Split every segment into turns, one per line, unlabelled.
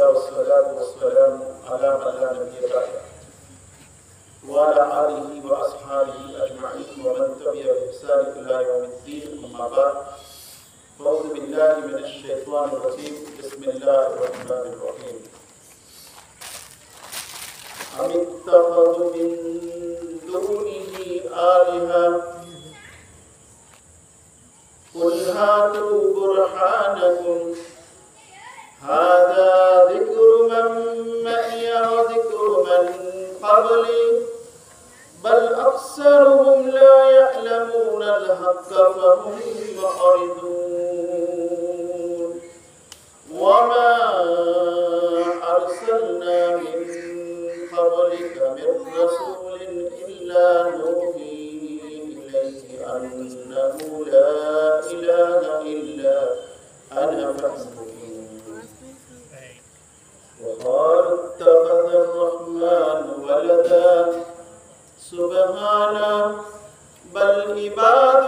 الله والصلاة والسلام على من لا نبي بعده وعلى آله وأصحابه أجمعين ومن تبع بإحسان إلى يوم الدين. أما بعد، أعوذ بالله من الشيطان الرجيم. بسم الله الرحمن الرحيم. أم اتخذوا من دونه آلهة قل هاتوا برهانكم هذا ذكر من معي وذكر من قبلي بل أكثرهم لا يعلمون الحق فهم معرضون. وما أرسلنا من قبلك من رسول إلا نوحي إليه أنه لا إله إلا أنا فاعبدون. وقالوا اتخذ الرحمن ولدا سبحانه بل عباد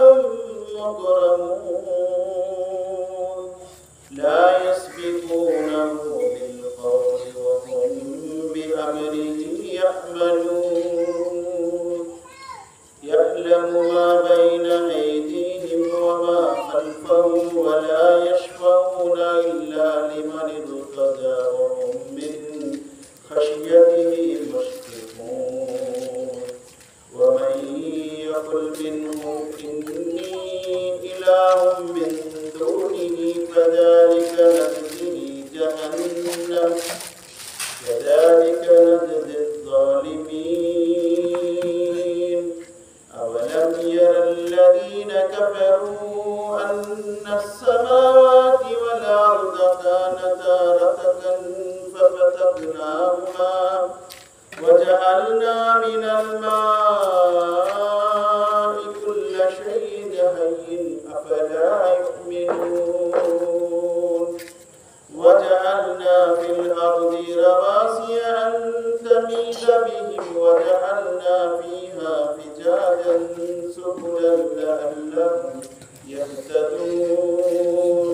مكرمون لا يسبقونه بالقول وهم بأمره يعملون. يعلم ما بين أيديهم وما خلفهم ولا يشفعون إلا لمن ارتضى وهم من خشيته مشفقون. ومن يقل منهم إني إله من دونه فذلك نجزيه جهنم كذلك نجزي الظالمين. أولم ير الذين كفروا أن السماوات والأرض كانتا رتقا ففتقناهما وجعلنا من الماء كل شيء حي أفلا يؤمنون. وجعلنا في الأرض رواسي أن تميد بهم وجعلنا فيها فجاجا سبلا لعلهم يهتدون.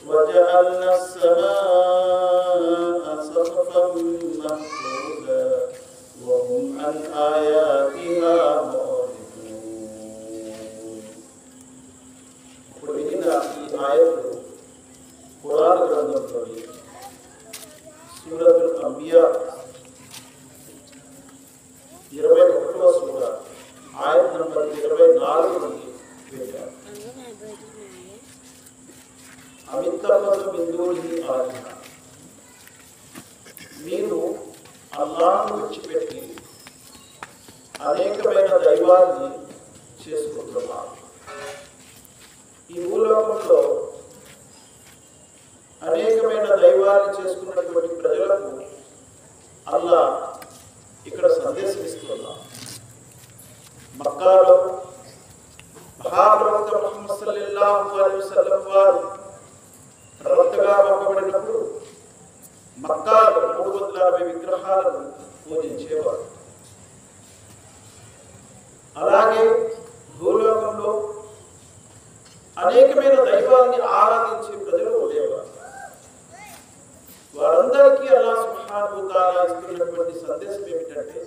وجعلنا السماء سقفا محفوظا وهم عن آياتها معرضون. قلنا في آية قرآن గ్రంథంలోని సూరతుల్ అంబియా 21వ సూర ఆయత్ నంబర్ 24 నుండి విందాం. అమిత్తఖజు మిన్ దూనిహి ఆలిహ, మీరు అల్లాహ్ను విడిచిపెట్టి అనేకమైన దైవాన్ని చేసుకుంటున్నారు. ఈ భూలోకంలో అనేకమైన దైవాన్ని చేసుకున్నటువంటి ప్రజలకు అల్లాహ్ ఇక్కడ సందేశం ఇస్తున్నారు. మక్కాలో మహాప్రవక్త ముహమ్మద్ సల్లల్లాహు అలైహి వసల్లం వారు ప్రవక్తగా పంపబడినప్పుడు మక్కాలో 360 విగ్రహాలను పూజించేవారు. అలాగే భూలోకంలో అనేకమైన దైవాన్ని ఆరాధించే ప్రజలు ఉండేవారు. వారందరికీ అల్లాహ్ సుబ్హానహు వ తఆలా ఇస్తున్నటువంటి సందేశం ఏమిటంటే,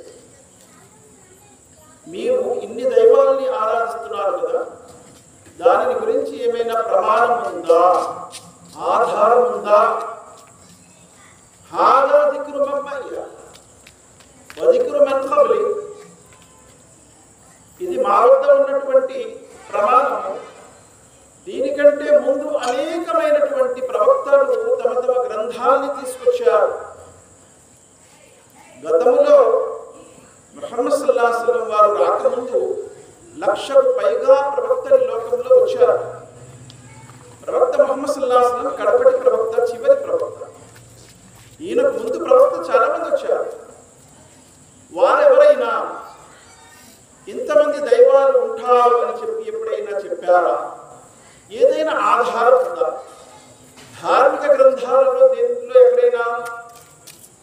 మీరు ఇన్ని దైవాల్ని ఆరాధిస్తున్నారు కదా, దాని గురించి ఏమైనా ప్రమాణం ఉందా, ఆధారం ఉందా? హాదా దిక్రు మన్ మయ్య వ దిక్రు మన్ ఖబ్లి, ఇది మా వద్ద ఉన్నటువంటి ప్రమాణము. దీనికంటే ముందు అనేకమైనటువంటి ప్రవక్తలు తమ తమ గ్రంథాన్ని తీసుకొచ్చారు. గతంలో ముహమ్మద్ సల్లల్లాహు అలైహి వసల్లం వారు రాకముందు 1,00,000కు పైగా ప్రవక్తలు లోకంలో వచ్చారు. ప్రవక్త ముహమ్మద్ సల్లల్లాహు అలైహి వసల్లం కడపటి ప్రవక్త, చివరి ప్రవక్త. ఈయనకు ముందు ప్రవక్త చాలా మంది వచ్చారు. వారెవరైనా ఇంతమంది దైవాలు ఉంటారు అని చెప్పి ఎప్పుడైనా చెప్పారా? ఏదైనా ఆధారం ఉందా? ధార్మిక గ్రంథాలలో దేంట్లో ఎక్కడైనా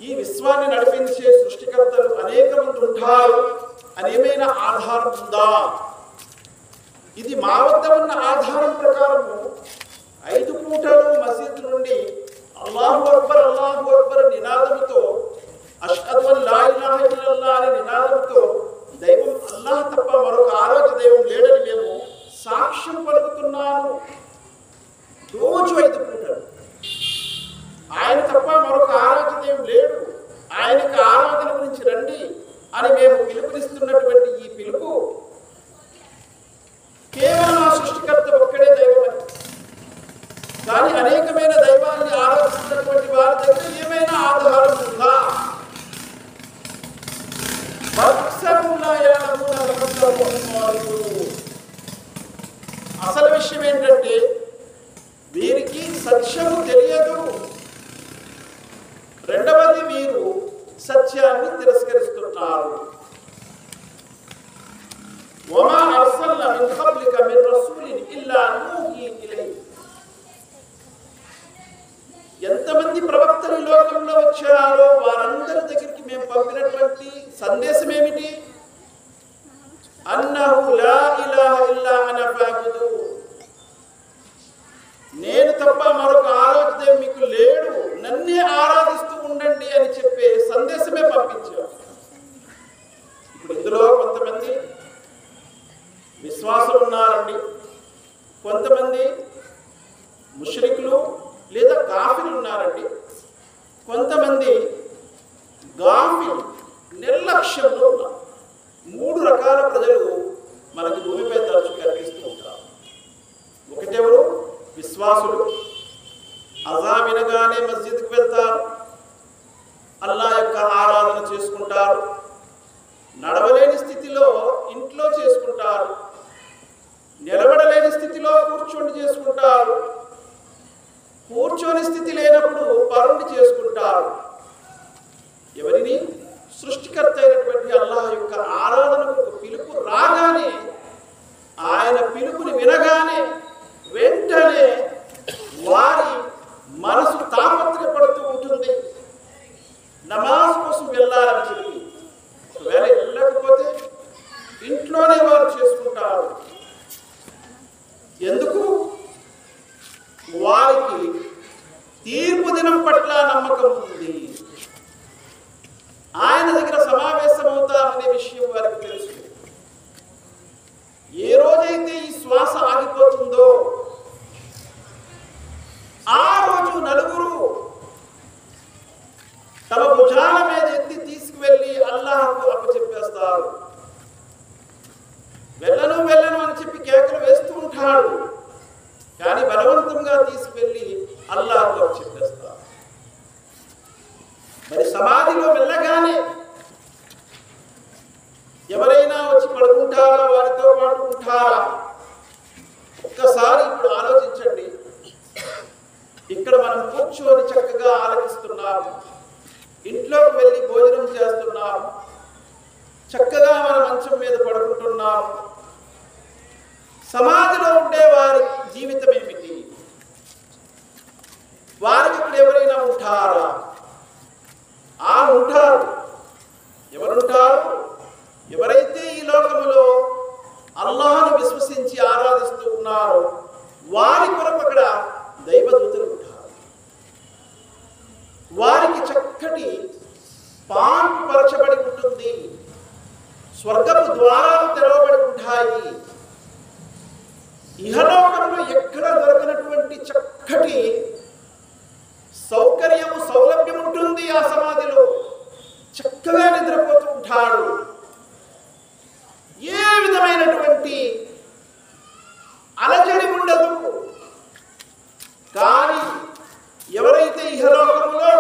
ఈ విశ్వాన్ని నడిపించే సృష్టికర్తలు అనేక మంది ఉంటారు అని ఏమైనా ఆధారం ఉందా? ఇది మా వద్ద ఉన్న ఆధారం ప్రకారము 5 పూటలు మసీదు నుండి అల్లాహు అక్బర్ తప్ప మరొక ఆరాధ్యం లేడు, ఆయనకి ఆరాధన గురించి రండి అని మేము పిలుపునిస్తున్నటువంటి ఈ పిలుపు కేవలం ఆ సృష్టికర్త ఒక్కడే దైవం అని. కానీ అనేకమైన దైవాన్ని ఆరాధిస్తున్నటువంటి వారి దగ్గర ఏమైనా ఆధారం ఉందా? అసలు విషయం ఏంటంటే వీరికి సత్యము తెలియదు, రెండవది వీరు సత్యాన్ని తిరస్కరిస్తున్నారు. వమా అర్సల్నా మిన్ ఖబ్లిక మిన్ రసూలిన్ ఇల్లా నూహీ ఇలైహి. ఎంతమంది ప్రవక్తలు ఈ లోకంలో వచ్చారో వారందరి దగ్గరికి మేము పంపినటువంటి సందేశం ఏమిటి? అన్నహు లా ఇలాహ ఇల్లా అనా ఫఅబుదు. నేను తప్ప మరొక ఆరాధ్యం మీకు లేడు, నన్నే ఆరాధిస్తూ ఉండండి అని చెప్పే సందేశమే పంపించారు. ఇప్పుడు ఇందులో కొంతమంది విశ్వాసులు ఉన్నారండి, కొంతమంది ముష్రికులు లేదా గాఫిలు ఉన్నారండి, కొంతమంది గాఫిల్ నిర్లక్ష్యంలో ఉన్నారు. మూడు రకాల ప్రజలు మనకి భూమిపై తరచు కనిపిస్తూ ఉంటారు. ఒకటెవరు? విశ్వాసులు. అజా వినగానే మస్జిద్కి వెళ్తారు, అల్లా యొక్క ఆరాధన చేసుకుంటారు. నడవలేని స్థితిలో ఇంట్లో చేసుకుంటారు, నిలబడలేని స్థితిలో కూర్చొని చేసుకుంటారు, కూర్చొని స్థితి లేనప్పుడు పరుండి చేసుకుంటారు. ఎవరిని? సృష్టికర్త అయినటువంటి అల్లాహ్ యొక్క ఆరాధనకు పిలుపు రాగానే, ఆయన పిలుపుని వినగానే వెంటనే వారి మనసు తాపత్రయపడుతూ ఉంటుంది నమాజ్ కోసం వెళ్ళాలని చెప్పి. ఒకవేళ వెళ్ళకపోతే ఇంట్లోనే వారు చేసుకుంటారు. ఎందుకు? వారికి తీర్పు దినం పట్ల నమ్మకం ఉంది, ఆయన దగ్గర సమావేశమవుతామనే విషయం వారికి తెలుసు. ఏ రోజైతే ఈ శ్వాస ఆగిపోతుందో ఆ రోజు నలుగురు తమ భుజాల మీద ఎత్తి తీసుకువెళ్ళి అల్లాహకు అప్పచెప్పేస్తారు. వెళ్ళను వెళ్ళను అని చెప్పి కేకలు వేస్తూ ఉంటాడు, కానీ బలవంతంగా తీసుకువెళ్ళి అల్లాహకు అప్పచెప్పేస్తారు. మరి సమాధిలో వెళ్ళగానే ఎవరైనా వచ్చి పడుకుంటారా, వారితో పాటు ఉంటారా? ఒక్కసారి ఇప్పుడు ఆలోచించండి. ఇక్కడ మనం కూర్చొని చక్కగా ఆలకిస్తున్నాము, ఇంట్లోకి వెళ్ళి భోజనం చేస్తున్నాము, చక్కగా మన మంచం మీద పడుకుంటున్నాము. సమాధిలో ఉండే వారి జీవితం ఏమిటి? వారికి ఇక్కడ ఎవరైనా ఉంటారా? ఉంటారు. ఎవరుంటారు? ఎవరైతే ఈ లోకములో అల్లాహ్ను విశ్వసించి ఆరాధిస్తూ ఉన్నారో వారి కొరకు అక్కడ దైవదూతలు ఉంటారు. వారికి చక్కటి పాన్పు పరచబడి ఉంటుంది, స్వర్గపు ద్వారాలు తెరవబడి ఉంటాయి. ఇహలోకంలో ఎక్కడ దొరకనటువంటి చక్కటి సౌకర్యము సౌలభ్యం ఉంటుంది. ఆ సమాధిలో చక్కగా నిద్రపోతూ ఉంటాడు. ఏ విధమైనటువంటి అలజడి ఉండదు. కానీ ఎవరైతే ఇహలోకంలో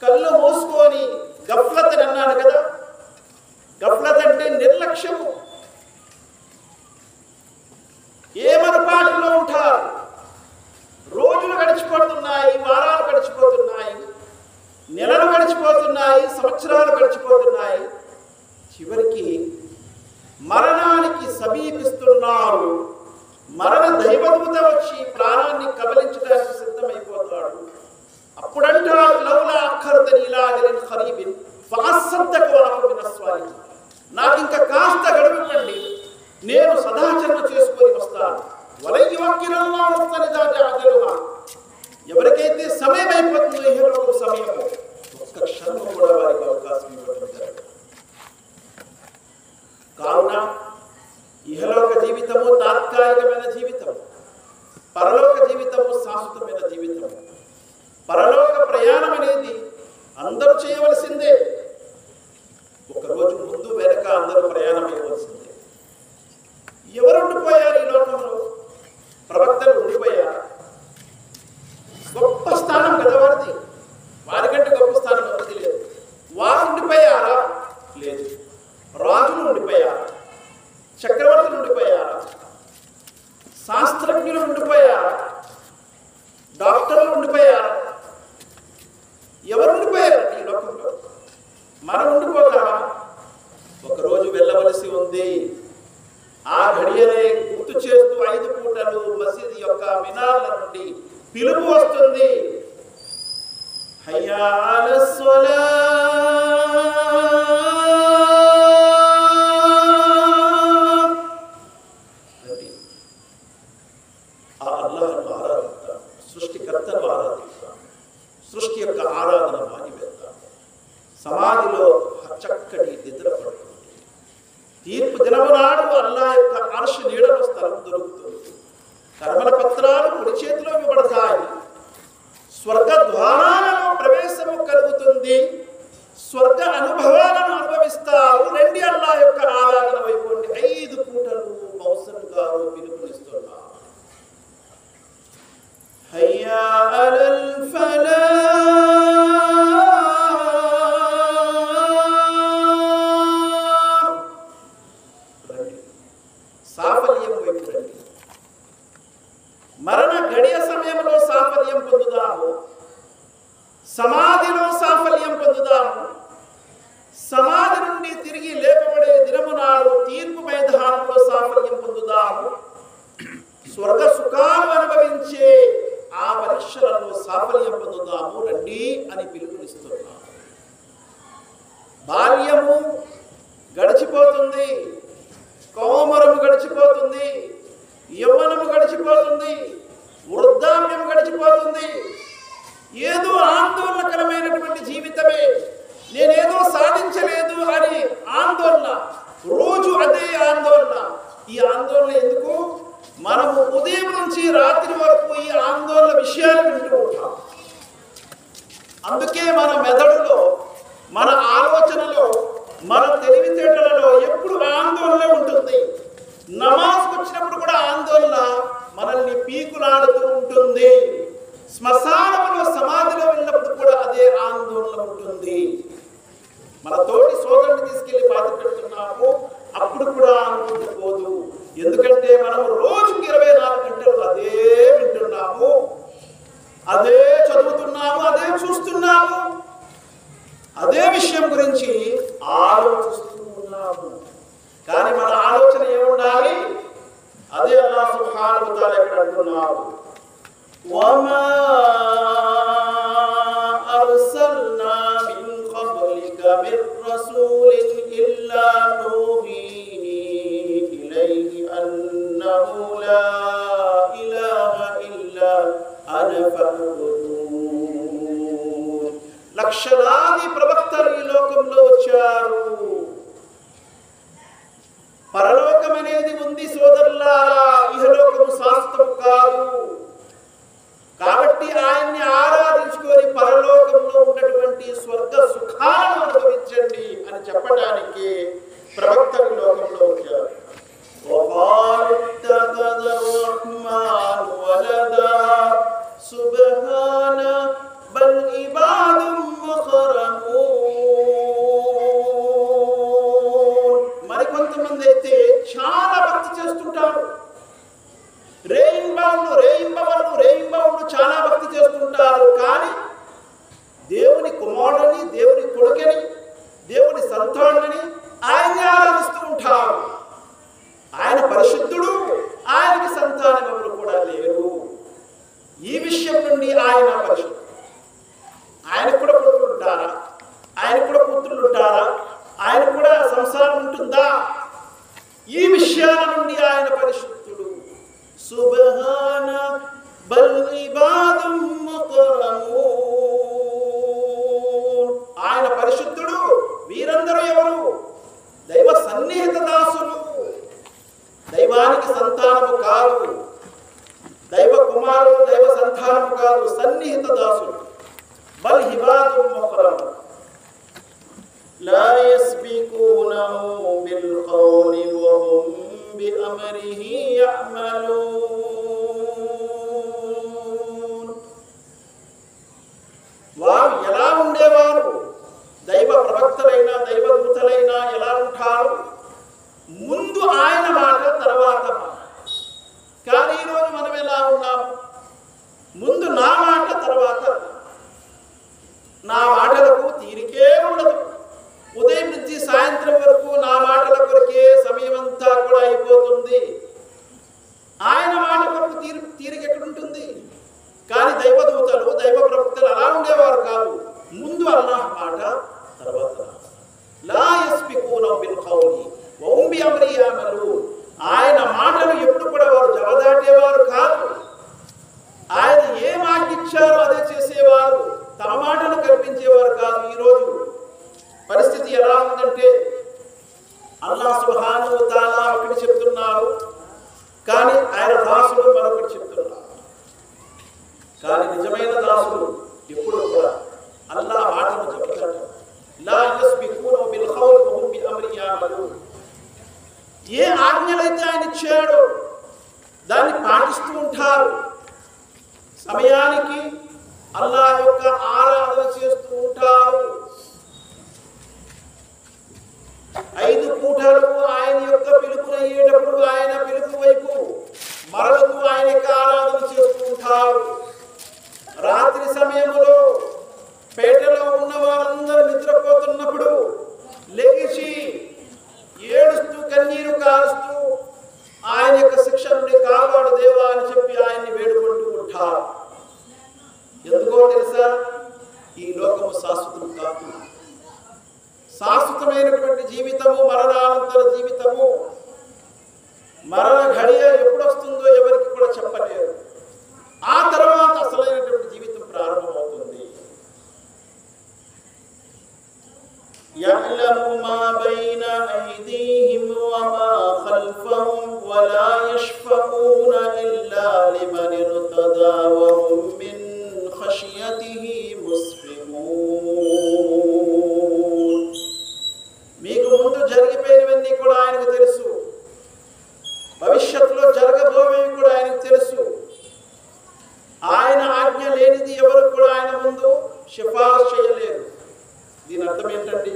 కళ్ళు మూసుకొని గఫ్లత్ అని అన్నాడు కదా, గఫ్లత్ అంటే నిర్లక్ష్యము, ఏమనపాటిలో ఉంటారు. రోజులు గడిచిపోతున్నాయి, వారాలు గడిచిపోతున్నాయి, నెలలు గడిచిపోతున్నాయి, సంవత్సరాలు గడిచిపోతున్నాయి. చివరికి మరణానికి సమీపిస్తున్నారు. మరణ దైవదూత వచ్చి ప్రాణాన్ని కబలించడానికి సిద్ధమైపోతాడు. అప్పుడంటాడు, లౌలా అఖర్తని ఇలా అజలిన్ ఖరీబిన్ ఫఅస్సద్దక వ అకున్ మినస్ స్వాలిహీన్. నాకు ఇంకా కాస్త గడువివ్వండి, నేను సదాచరణ చేసుకొని వస్తాను. వలన్ యువక్కిరల్లాహు నఫ్సన్ ఇదా జా అజలుహా. ఎవరికైతే సమయం అయిపోతుందో ఇహలోక సమయం, ఒక్క క్షణం కూడా వారికి అవకాశం ఇవ్వడం జరగదు. కావున ఇహలోక జీవితము తాత్కాలికమైన జీవితం, పరలోక జీవితము శాశ్వతమైన జీవితం. హయ్యా అలస్సలాహ్ ఆ అల్లాహ్ను ఆరాధిద్దాం, సృష్టికర్తను ఆరాధిద్దాం, సృష్టి యొక్క ఆరాధన మానివేద్దాం. సమాధిలో చక్కటి నిద్ర పడుతుంది. తీర్పు దినము నాడు అల్లాహ్ యొక్క అర్ష్ నీడలో స్థలం దొరుకుతుంది. కర్మల పత్రాలు కుడి చేతిలో ఇవ్వబడతాయి. స్వర్గ ద్వారాలలో ప్రవేశము కలుగుతుంది. స్వర్గ అనుభవాలను అనుభవిస్తారు. రెండి అల్లాహ్ యొక్క ఆరాధన వైపు 5 పూటలు మౌసన్ గారు పిలుపునిస్తున్నారు. హయ్యా అలల్ ఫలాహ్, సాఫల్యం వైపు రండి. మరణ గడియ సమయంలో సాఫల్యం పొందుదాము, సమాధిలో సాఫల్యం పొందుదాము. సమాధి నుండి తిరిగి లేపబడే దినము నాడు తీర్పు మైదానంలో సాఫల్యం పొందుదాము. స్వర్గ సుఖాలు అనుభవించే ఆ పరీక్షలలో సాఫల్యం పొందుదాము రండి అని పిలుపునిస్తున్నాము. బాల్యము గడిచిపోతుంది, కౌమరము గడిచిపోతుంది, యవ్వనము గడిచిపోతుంది, వృద్ధాప్యం గడిచిపోతుంది. ఏదో ఆందోళనకరమైనటువంటి జీవితమే, నేనేదో సాధించలేదు అని ఆందోళన, రోజు అదే ఆందోళన. ఈ ఆందోళన ఎందుకు? మనము ఉదయం నుంచి రాత్రి వరకు ఈ ఆందోళన విషయాలు వింటూ ఉంటాం. అందుకే మన మెదడులో, మన ఆలోచనలో, మన తెలివితేటలలో ఎప్పుడు ఆందోళన ఉంటుంది. నమాజ్కి వచ్చినప్పుడు కూడా ఆందోళన మనల్ని పీకులాడుతూ ఉంటుంది. శ్మశానంలో సమాధిలో వెళ్ళినప్పుడు కూడా అదే ఆందోళన ఉంటుంది. మన తోటి సోదరుని తీసుకెళ్లి బాధ పెడుతున్నాము, అప్పుడు కూడా ఆందోళన పోదు. ఎందుకంటే మనం రోజుకి 24 గంటలు అదే వింటున్నాము, అదే చదువుతున్నాము, అదే చూస్తున్నాము, అదే విషయం గురించి ఆలోచిస్తూ ఉన్నాము. కానీ మన ఆలోచన ఏముండాలి? అదే అల్లాహ్ సుబ్హానహు వ తఆలా ఇక్కడ అంటున్నారు, వమా అర్సల్నా మిన్ ఖబ్లిక మిర్ రసూలిన్ ఇల్లా నూహీ ఇలైహి అన్నహు లా ఇలాహ ఇల్లా అనా ఫఅబుదూన్. లక్షలాది ప్రవక్తలు ఈ లోకంలో వచ్చారు. పరలోకం అనేది ఉంది సోదరులారా, ఇహలోకము శాశ్వతం కాదు. కాబట్టి ఆయన్ని ఆరాధించుకొని పరలోకంలో ఉన్నటువంటి స్వర్గ సుఖాలను అనుభవించండి అని చెప్పడానికి ప్రవక్తలు లోకంలో వచ్చారు. మరికొంతమంది అయితే చాలా భక్తి చేస్తుంటారు. రేయింబవళ్ళు చాలా భక్తి చేస్తుంటారు. కానీ దేవుని కుమారుడని, దేవుని కొడుకని, దేవుని సంతానుడని ఆయన్ని ఆరాధిస్తూ ఉంటారు. ఆయన పరిశుద్ధుడు, ఆయనకి సంతానం ఎవరు కూడా లేరు. ఈ విషయం నుండి ఆయన పరిశుద్ధుడు. ఆయనకు కూడా కొడుకులు ఉంటారా? ఆయనకు కూడా కూతుళ్ళు ఉంటారా? ఆయనకు కూడా సంసారం ఉంటుందా? ఈ విషయాల నుండి ఆయన పరిశుద్ధుడు. సుబ్హాన బల్ ఇబాదుం ముకరమూన్. ఆయన పరిశుద్ధుడు. వీరందరూ ఎవరు? దైవ సన్నిహిత దాసులు. దైవానికి సంతానము కాదు, దైవ కుమారుడు, దైవ సంతానము కాదు, సన్నిహిత దాసులు. బల్ ఇబాదుం ముకరమూన్ లా యస్బికూనహు బిల్ ఖౌలి వహుం బిఅమ్రిహి యఅమలూన్. వారు ఎలా ఉండేవారు? దైవ ప్రవక్తలైనా దైవదూతలైనా ఎలా ఉంటారు? ముందు ఆయన మాట, తర్వాత మాట. కానీ ఈరోజు మనం ఎలా ఉన్నాము? ముందు నా మాట, తర్వాత నా మాటలకు తీరికే ఉండదు. ఉదయం నుంచి సాయంత్రం వరకు నా మాటల కొరకే సమయం అంతా కూడా అయిపోతుంది. ఆయన మాట కాదు, ముందు అల్లాహ్ మాట, తర్వాత లా యస్బికూనహు బిల్ ఖౌలి వహుం బిఅమ్రిహి యఅమలూన్. ఆయన మాటలు ఎప్పుడు కూడా వారు జవదాటేవారు కాదు. ఆయన ఏ మాట ఇచ్చారో అదే చేసేవారు, తమ మాటను కల్పించేవారు కాదు. ఈరోజు పరిస్థితి ఎలా ఉందంటే అల్లాహ్ సుబ్హానహు వ తఆలా ఒకటి చెప్తున్నారు, కానీ ఆయన దాసులు మరొకటి చెప్తున్నారు. కానీ నిజమైన దాసులు ఎప్పుడు కూడా అల్లాహ్ మాటను చెప్తారు. లా యస్బికూనహు బిల్ ఖౌలి వహుం బిఅమ్రిహి యఅమలూన్. ఏ ఆజ్ఞలైతే ఆయన ఇచ్చాడో దాన్ని పాటిస్తూ ఉంటారు. సమయానికి అల్లాహ్ యొక్క ఆరాధన చేస్తూ ఉంటారు. 5 పూటలు ఆయన యొక్క పిలుపునయ్యేటప్పుడు ఆయన పిలుపు వైపు మరలకు ఆయన యొక్క ఆరాధన చేస్తూ ఉంటారు. రాత్రి సమయంలో పేటలో ఉన్న వారందరూ నిద్రపోతున్నప్పుడు లేచి ఏడుస్తూ కన్నీరు కారుస్తూ ఆయన యొక్క శిక్ష నుండి కాపాడు దేవా అని చెప్పి ఆయన్ని వేడుకుంటూ ఉంటారు. ఎందుకో తెలుసా? ఈ లోకము శాశ్వతం కాదు. శాశ్వతమైనటువంటి జీవితము మరణానంతర జీవితము. మరణ ఘడియ ఎప్పుడు వస్తుందో ఎవరికి కూడా చెప్పలేరు. ఆ తర్వాత అసలైనటువంటి జీవితం ప్రారంభమవుతుంది. యఅలము మా బైన ఐదీహిం వమా ఖల్ఫహుం వలా యష్ఫఊన ఇల్లా లిమన్ ఇర్తదా వహుం మిన్ ఖషియతిహి ముస్ఫికూన్. మీకు ముందు జరిగిపోయినవన్నీ కూడా ఆయనకు తెలుసు, భవిష్యత్తులో జరగబోయేవి కూడా ఆయనకు తెలుసు. ఆయన ఆజ్ఞ లేనిది ఎవరు కూడా ఆయన ముందు సిఫారసు చేయలేరు. దీని అర్థం ఏంటండి?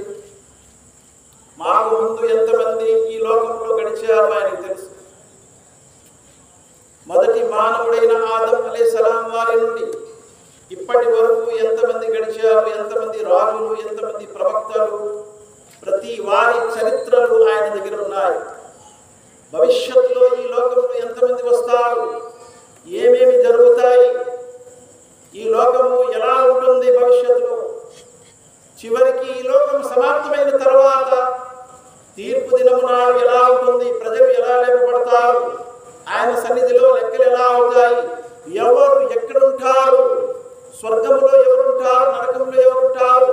మాకు ముందు ఎంతమంది ఈ లోకంలో గడిచారో ఆయనకు తెలుసు. మొదటి మానవుడైన ఆదం అలైహిస్సలాం వారి నుండి ఇప్పటి వరకు ఎంతమంది గడిచారు, ఎంతమంది రాజులు, ఎంతమంది ప్రవక్తలు, ప్రతి వారి చరిత్రలు ఆయన దగ్గర ఉన్నాయి. భవిష్యత్తులో ఈ లోకంలో ఎంతమంది వస్తారు, ఏమేమి జరుగుతాయి, ఈ లోకము ఎలా ఉంటుంది భవిష్యత్తులో, చివరికి ఈ లోకం సమాప్తమైన తర్వాత తీర్పు దినము నాడు ఎలా ఉంటుంది, ప్రజలు ఎలా లేపబడతారు, ఆయన సన్నిధిలో లెక్కలు ఎలా అవుతాయి, ఎవరు ఎక్కడుంటారు, స్వర్గంలో ఎవరుంటారు, నరకంలో ఎవరుంటారు,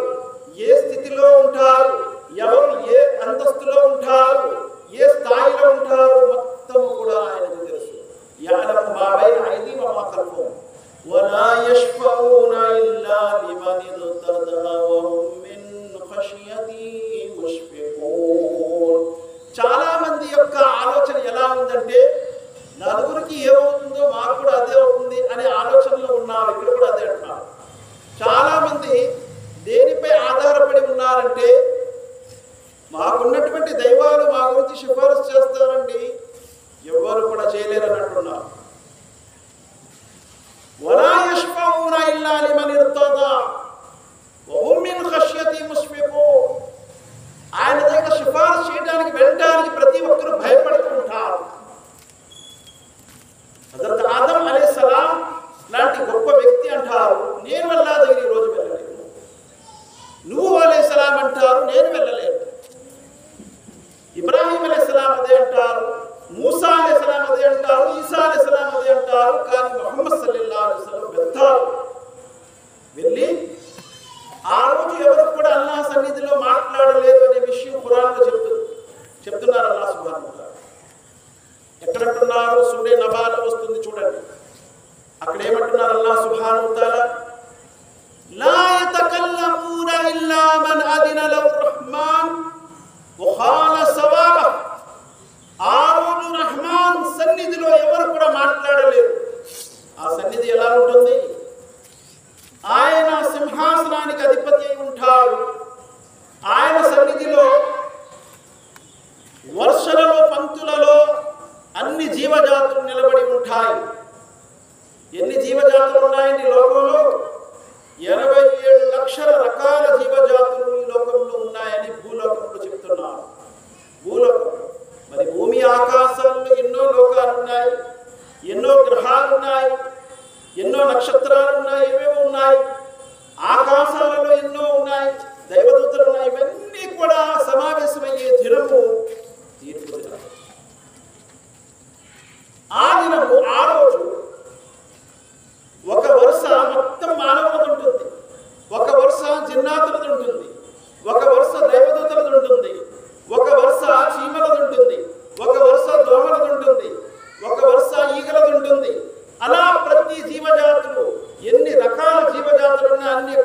ఏ స్థితిలో ఉంటారు, ఎవరు ఏ అంతస్తులో ఉంటారు, ఏ స్థాయిలో ఉంటారు, మొత్తము కూడా ఆయనకు తెలుసు. యఅలము మా బైన ఐదీహిం వమా ఖల్ఫహుం వలా యష్ఫఊన ఇల్లా లిమన్ ఇర్తదా వహుం మిన్ ఖషియతిహి ముష్ఫికూన్. చాలా మంది యొక్క ఆలోచన ఎలా ఉందంటే నలుగురికి ఏమవుతుందో మాకు కూడా అదే అవుతుంది అనే ఆలోచనలో ఉన్నారు. ఇక్కడ కూడా అదే అంటున్నారు. చాలా మంది దేనిపై ఆధారపడి ఉన్నారంటే మాకున్నటువంటి దైవాలు మా గురించి సిఫారసు చేస్తారండి, ఎవరు కూడా చేయలేరన్నట్టున్నారు. వలా యష్ఫఊన ఇల్లా లిమన్ ఇర్తదా వహుం మిన్ ఖషియతిహి ముష్ఫికూన్. ఆయన దగ్గర సిఫారసు చేయడానికి వెళ్ళడానికి ప్రతి ఒక్కరూ భయపడుతుంటారు. హజరత్ ఆదం అలైహిస్సలాం లాంటి గొప్ప వ్యక్తి అంటారు, నేను అల్లాహ్ దగ్గర ఈరోజు వెళ్ళలేను. నూహ్ అలైహిస్సలాం అంటారు, నేను వెళ్ళలేను. ఇబ్రాహీం అలైహిస్సలాం అదే అంటారు, మూసా అలైహిస్సలాం అదే అంటారు, ఈసా అలైహిస్సలాం అదే అంటారు. కానీ ముహమ్మద్ సల్లల్లాహు అలైహి వసల్లం వెళ్తారు. వెళ్ళి ఆ రోజు ఎవరు కూడా అల్లాహ్ సన్నిధిలో మాట్లాడలేదు అనే విషయం ఖురాన్లో చెప్తున్నారు అల్లాహ్ సుబ్హానహు వ తఆలా. ఎక్కడంటున్నారు? సూరే నబాలో వస్తుంది చూడండి. అక్కడ ఏమంటున్నారు అల్లాహ్ సుబ్హానహు వ తఆలా? లా యతకల్లమూన ఇల్లా మన్ అదిన లహు రహ్మాన్ వఖాల సవాబ. ఆ రోజు రహ్మాన్ సన్నిధిలో ఎవరు కూడా మాట్లాడలేరు. ఆ సన్నిధి ఎలా ఉంటుంది? ఆయన సింహాసనానికి అధిపతి అయి ఉంటాడు. ఆయన సన్నిధిలో వర్షలలో పంక్తులలో అన్ని జీవజాతులు నిలబడి ఉంటాయి. ఎన్ని జీవజాతులు ఉన్నాయండి లోకంలో? 87 లక్షల రకాల జీవజాతులు ఈ లోకంలో ఉన్నాయని భూలోకంలో చెప్తున్నారు. భూలోకంలో మరి భూమి ఆకాశాల్లో ఎన్నో లోకాలు ఉన్నాయి, ఎన్నో గ్రహాలు ఉన్నాయి, ఎన్నో నక్షత్రాలు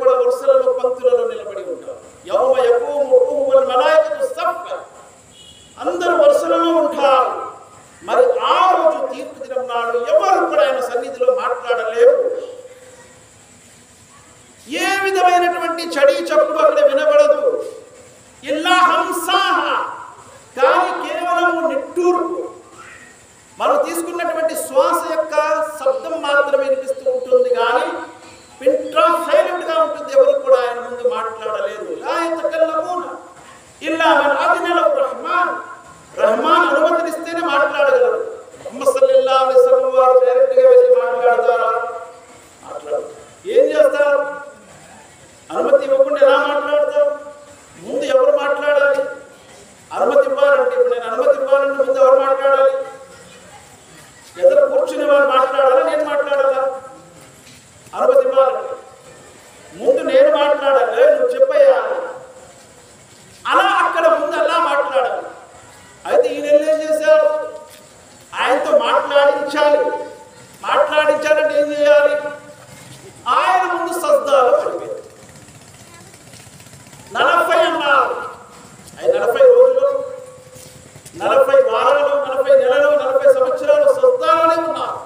కూడా వరుసలలో పంక్తులలో నిలబడి ఉంటారు. యౌమ యకూము వల్ మలాయికతు సఫ్ఫన్, అందరూ వరుసలలో ఉంటారు. మరి ఆ రోజు తీర్పు దినం నాడు ఎవరు కూడా ఆయన సన్నిధిలో మాట్లాడలేరు. ఏ విధమైనటువంటి చడి చప్పుడు అక్కడ వినబడదు. ఇల్లా హంసాహ, కానీ కేవలం నిట్టూర్పు, మనం తీసుకున్నటువంటి శ్వాస యొక్క శబ్దం మాత్రమే వినిపిస్తూ ఉంటుంది. కానీ పింట్రా సైలెంట్ గా ఉంటుంది. ఎవరు కూడా ఆయన ముందు మాట్లాడలేరు. లా యతకల్లమూన ఇల్లా మన్ అదిన లహు రహ్మాన్, రహ్మాన్ అనుమతినిస్తేనే మాట్లాడగలరు. ముహమ్మద్ సల్లల్లాహు అలైహి వసల్లం వారు డైరెక్ట్ గా వెళ్ళి మాట్లాడతారా? మాట్లాడరు. ఏం చేస్తారు? అనుమతి ఇవ్వకుండా ఎలా మాట్లాడతారు? ముందు ఎవరు మాట్లాడాలి? అనుమతి ఇవ్వాలంటే, ఇప్పుడు నేను అనుమతి ఇవ్వాలంటే ముందు ఎవరు మాట్లాడాలి? ఎదురు కూర్చుని వారు మాట్లాడాలా, నేను మాట్లాడాలా? అనుమతి ఇవ్వాలంటే ముందు నేను మాట్లాడాలి, నువ్వు చెప్పేయాలి. అలా అక్కడ ముందు అలా మాట్లాడాలి. అయితే ఈయన ఏం చేశారు? ఆయనతో మాట్లాడించాలి. మాట్లాడించాలంటే ఏం చేయాలి? ఆయన ముందు సజ్దాలో పడిపోయారు. 40 అన్నారు. 40 రోజులు, 40 వారాలు, 40 నెలలు, 40 సంవత్సరాలు సజ్దాలోనే ఉన్నారు.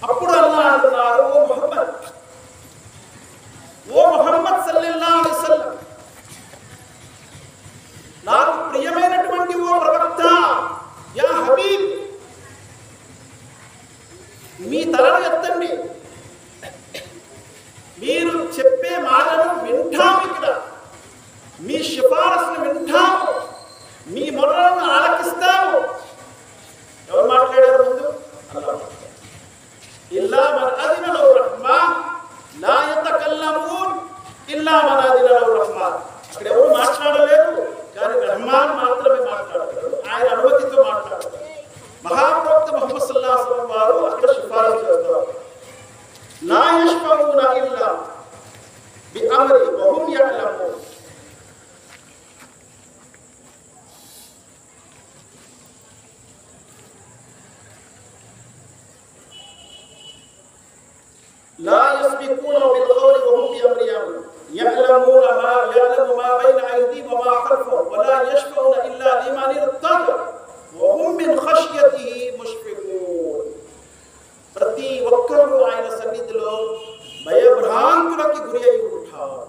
అప్పుడు అల్లాహ్ అంటున్నారు, ఓ ముహమ్మద్ సల్లల్లాహు అలైహి వసల్లం, నాకు ప్రియమైనటువంటి ఓ ప్రవక్త, యా హబీబ్, మీ తలను ఎత్తండి, మీరు చెప్పే మాటలు వింటాము, ఇక్కడ మీ సిఫారసును వింటాము, మీ మొరలను ఆలకిస్తాము. ఎవరు మాట్లాడారు ముందు? ఇల్లా మన్ అదిన లహు రహ్మాన్ లా యతకల్లమూన్ ఇల్లా మన్ అదిన లహు రహ్మాన్. అక్కడ ఎవరు మాట్లాడలేరు, కానీ రహ్మాన్ మాత్రమే మాట్లాడతారు. ఆయన అనుమతితో మాట్లాడతారు. మహాప్రవక్త ముహమ్మద్ సల్లల్లాహు అలైహి వసల్లం వారు అక్కడ సిఫారసు చేస్తారు. లా యష్ఫౌన ఇల్లా బిఅమ్రి వహుమ్ యఅలమూన్. لا يسبقون بالقول وهم بأمر يعلمون ما بين أيديهم وما خلفهم ولا يشفعون إلا لمن ارتضى وهم من خشيته مشفقون. ప్రతి ఒక్కరూ ఆయన సన్నిధిలో భయభ్రాంతులకి గురి అయి ఉంటారు.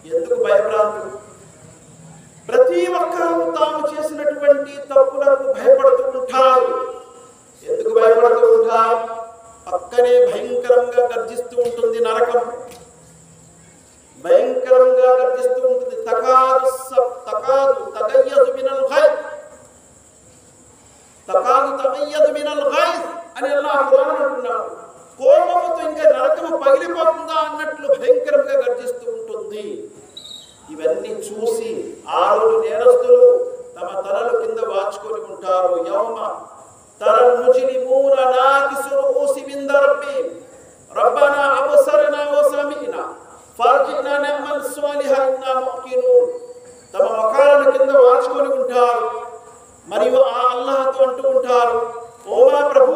ఎందుకు భయభ్రాంతులు? ప్రతి ఒక్కరూ తాము చేసినటువంటి తప్పులకు భయపడుతూ ఉంటారు. ఎందుకు భయపడుతూ ఉంటారు? పక్కనే భయంకరంగా గర్జిస్తూ ఉంటుంది నరకం. భయంకరంగా గర్జిస్తూ ఉంటుంది. తగయ్యదు మినల్ గైజ్ అని అల్లాహ్ ఖురాన్ అంటున్నాడు. కోపంతో ఇంకా నరకం పగిలిపోతుందా అన్నట్లు భయంకరంగా గర్జిస్తూ ఉంటుంది. ఇవన్నీ చూసి ఆ రోజు నేరస్తులు తమ తలలు కింద వాచుకొని ఉంటారు. యౌమ తరల్ ముజ్రిమూన నాకిసు రూసి బింద రబ్బిహిం రబ్బనా అబ్సరనా వ సమి'నా ఫర్జి'నా నఅమల్ సాలిహన్ ఇన్నా ముకినూన్. తమ ముఖాలను కింద వాచుకొని ఉంటారు. మరియు ఆ అల్లాహ్తో అంటూ ఉంటారు, ఓ మా ప్రభు,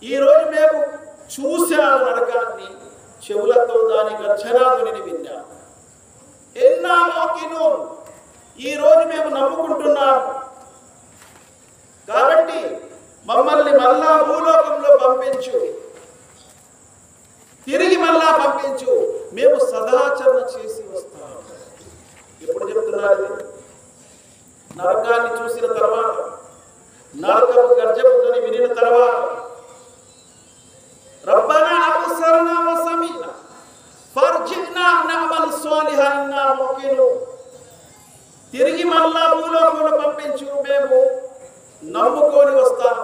ఈరోజు మేము చూశాము నరకాన్ని, చెవులతో దాని గర్జనాధ్వనిని విన్నాము. ఇన్నా ముకినూన్, ఈరోజు మేము నమ్ముకుంటున్నాము. కాబట్టి మమ్మల్ని మళ్ళా భూలోకంలో పంపించు, తిరిగి మళ్ళా పంపించు, మేము సదాచరణ చేసి వస్తాము. ఎప్పుడు చెప్తున్నారు? నరకాన్ని చూసిన తర్వాత, నరకపు గర్జపుని వినిన తర్వాత, రబ్బనా అబ్సరనా వ సమి'నా ఫర్జి'నా నఅమల్ సాలిహన్ ఇన్నా ముకినూన్. తిరిగి మళ్ళా భూలోకంలో పంపించు, మేము నమ్ముకొని వస్తాం.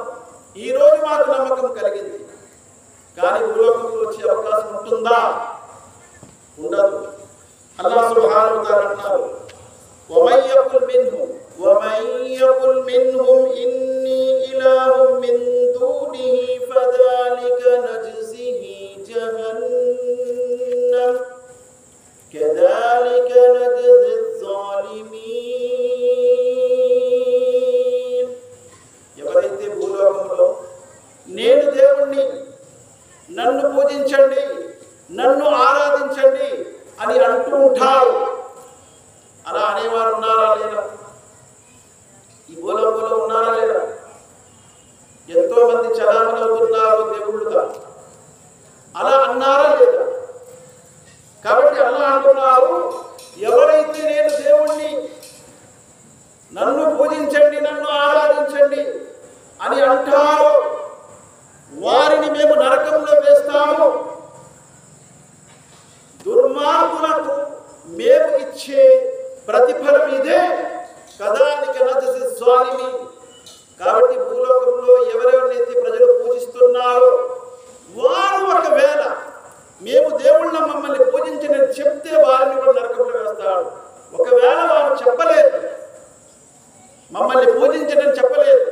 ఈరోజు మాకు నమ్మకం కలిగింది, కానీ భూలోకంలో వచ్చే అవకాశం ఉంటుందా? ఉండదు. అల్లాహ్ సుబ్హానహు వ తఆలా అంటారు, వమన్ యకుల్ మిన్హుం ఇన్నీ ఇలాహుం మిన్ దూనిహి ఫదాలిక నజ్జిహి జహన్నమ్ కదాలిక నజ్జి జ్జాలిమీన్. ఎవరైతే భూలోకంలో నేను దేవుణ్ణి, నన్ను పూజించండి, నన్ను ఆరాధించండి కాబట్టి అల్లాహ్ అంటున్నారు, ఎవరైతే నేను దేవుణ్ణి, నన్ను పూజించండి, నన్ను ఆరాధించండి అని అంటారో వారిని మేము నరకంలో వేస్తాము. దుర్మార్గులకు మేము ఇచ్చే ప్రతిఫలం ఇదే. కదాలిక నజజి జ్వాలిమీన్. కాబట్టి భూలోకంలో ఎవరెవరినైతే ప్రజలు పూజిస్తున్నారో వారు ఒకవేళ మేము దేవుళ్ళ మమ్మల్ని పూజించని చెప్తే వారిని కూడా నరకంలో వేస్తాడు. ఒకవేళ వారు చెప్పలేదు, మమ్మల్ని పూజించని చెప్పలేదు,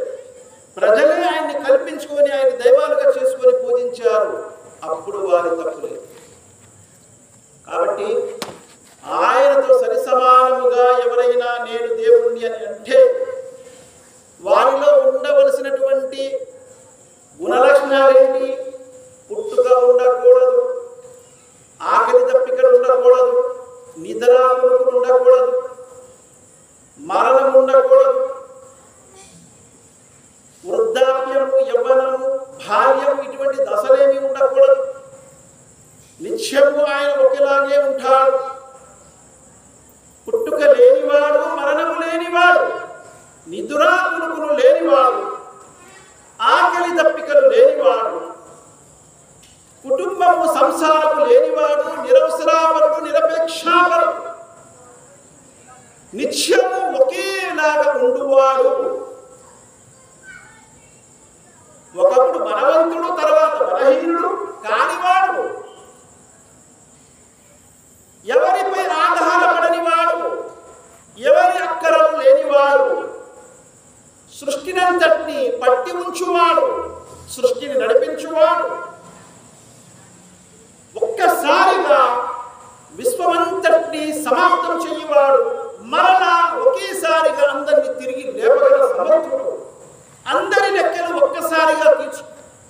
ప్రజలే ఆయన్ని కల్పించుకొని ఆయన దైవాలుగా చేసుకొని పూజించారు, అప్పుడు వారి తప్పులేదు. కాబట్టి ఆయనతో సరిసమానముగా ఎవరైనా నేను దేవుణ్ణి అని అంటే వారిలో ఉండవలసినటువంటి గుణలక్షణాలేంటి? పుట్టుక ఉండకూడదు, ఆకలి దప్పికలు ఉండకూడదు, నిద్రాకులు ఉండకూడదు, మరణం ఉండకూడదు, వృద్ధాప్యము, యవ్వనము, బాల్యము ఇటువంటి దశలేమి ఉండకూడదు. నిత్యము ఆయన ఒకేలాగే ఉంటాడు. పుట్టుక లేనివాడు, మరణము లేనివాడు, నిదురాకులు లేనివాడు, ఆకలి దప్పికలు లేనివాడు, కుటుంబము సంసారము లేనివాడు, నిరవసరాపరుడు, నిరపేక్షాపరుడు, నిత్యము ఒకేలాగా ఉండువాడు. ఒకప్పుడు బలవంతుడు, తర్వాత బలహీనుడు కానివాడు, ఎవరిపై ఆధారపడనివాడు, ఎవరి అక్కరలు లేనివాడు, సృష్టినంతటిని పట్టి ఉంచువాడు, సృష్టిని నడిపించువాడు, ఒక్కసారిగా విశ్వమంతటిని సమాప్తం చెయ్యవాడు, మరలా ఒకేసారిగా అందరినీ తిరిగి లేపగల సమర్థుడు, అందరి లెక్కలు ఒక్కసారిగా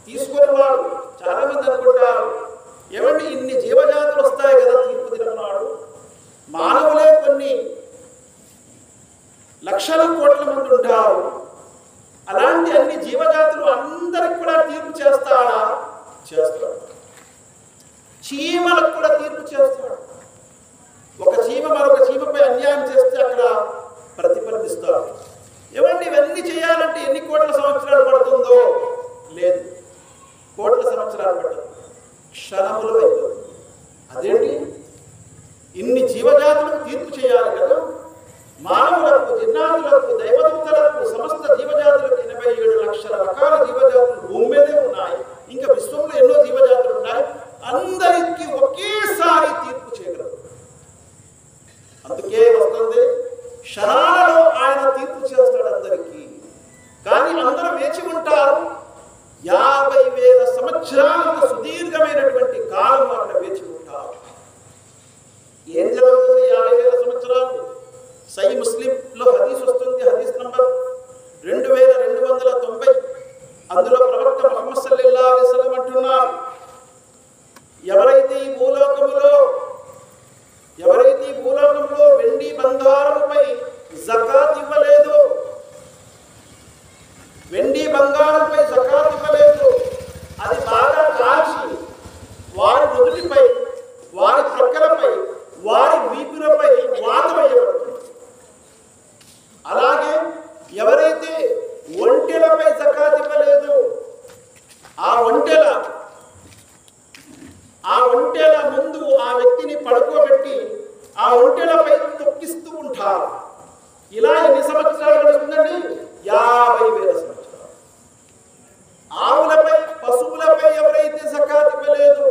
తీసుకునేవాడు. చాలా మంది అనుకుంటారు, ఏమండి ఇన్ని జీవజాతులు వస్తాయి కదా తీర్పు దినన్నాడు, మానవులే కొన్ని లక్షల కోట్ల మంది ఉంటారు, అలాంటి అన్ని జీవజాతులు అందరికి కూడా తీర్పు చేస్తాడా? చేస్తాడు. చీమలకు కూడా తీర్పు చేస్తాడు. ఒక చీమ మరొక చీమపై అన్యాయం చేస్తే అక్కడ ప్రతిఫలిస్తాడు. ఏమండి ఇవన్నీ చేయాలంటే ఎన్ని కోట్ల సంవత్సరాలు పడుతుందో? లేదు, కోట్ల సంవత్సరాలు పడుతుంది, క్షణములు అయిపోతుంది. అదేంటి, ఇన్ని జీవజాతులకు తీర్పు చేయాలి కదా, మానవులకు, జిన్నాతులకు, దైవదూతలకు, సమస్త జీవజాతులకు 87 లక్షల రకాల జీవజాతులు భూమి మీదే ఉన్నాయి. ఇంకా విశ్వంలో ఎన్నో జీవజాతులు ఉన్నాయి. అందరికీ ఒకేసారి తీర్పు చేయగలరు. అందుకే వస్తుంది, క్షణాలలో ఆయన తీర్పు చేస్తాడు అందరికీ. కానీ అందరూ వేచి ఉంటారు. 50,000 సంవత్సరాలకు సుదీర్ఘమైనటువంటి కాలం అక్కడ వేచి ఉంటారు. ఏం జరుగుతుంది 50,000 సంవత్సరాలు? సై ముస్లింలో హదీస్ వస్తుంది, హదీస్ నంబర్ 2290. అందులో ప్రవక్త ముహమ్మద్ సల్లల్లాహు అలైహి వసల్లం అంటున్నారు, ఎవరైతే ఈ భూలోకంలో వెండి బంగారంపై జకాత్ ఇవ్వలేదు, వెండి బంగారంపై జకాత్ ఇవ్వలేదు, అది బాగా కాల్చి వారి నుదుటిపై, వారి ప్రక్కలపై, వారి వీపులపై వాత వేయబడుతుంది. అలాగే ఎవరైతే ఒంటెలపై జకాత్ ఇవ్వలేదు, ఆ ఒంటెల ముందు ఆ వ్యక్తిని పడుకోబెట్టి ఆ ఒంటెలపై తొక్కిస్తూ ఉంటారు. ఇలా ఎన్ని సంవత్సరాలు గడుస్తుందండి? 50,000 సంవత్సరాలు. ఆవులపై, పశువులపై ఎవరైతే జకాత్ ఇవ్వలేదు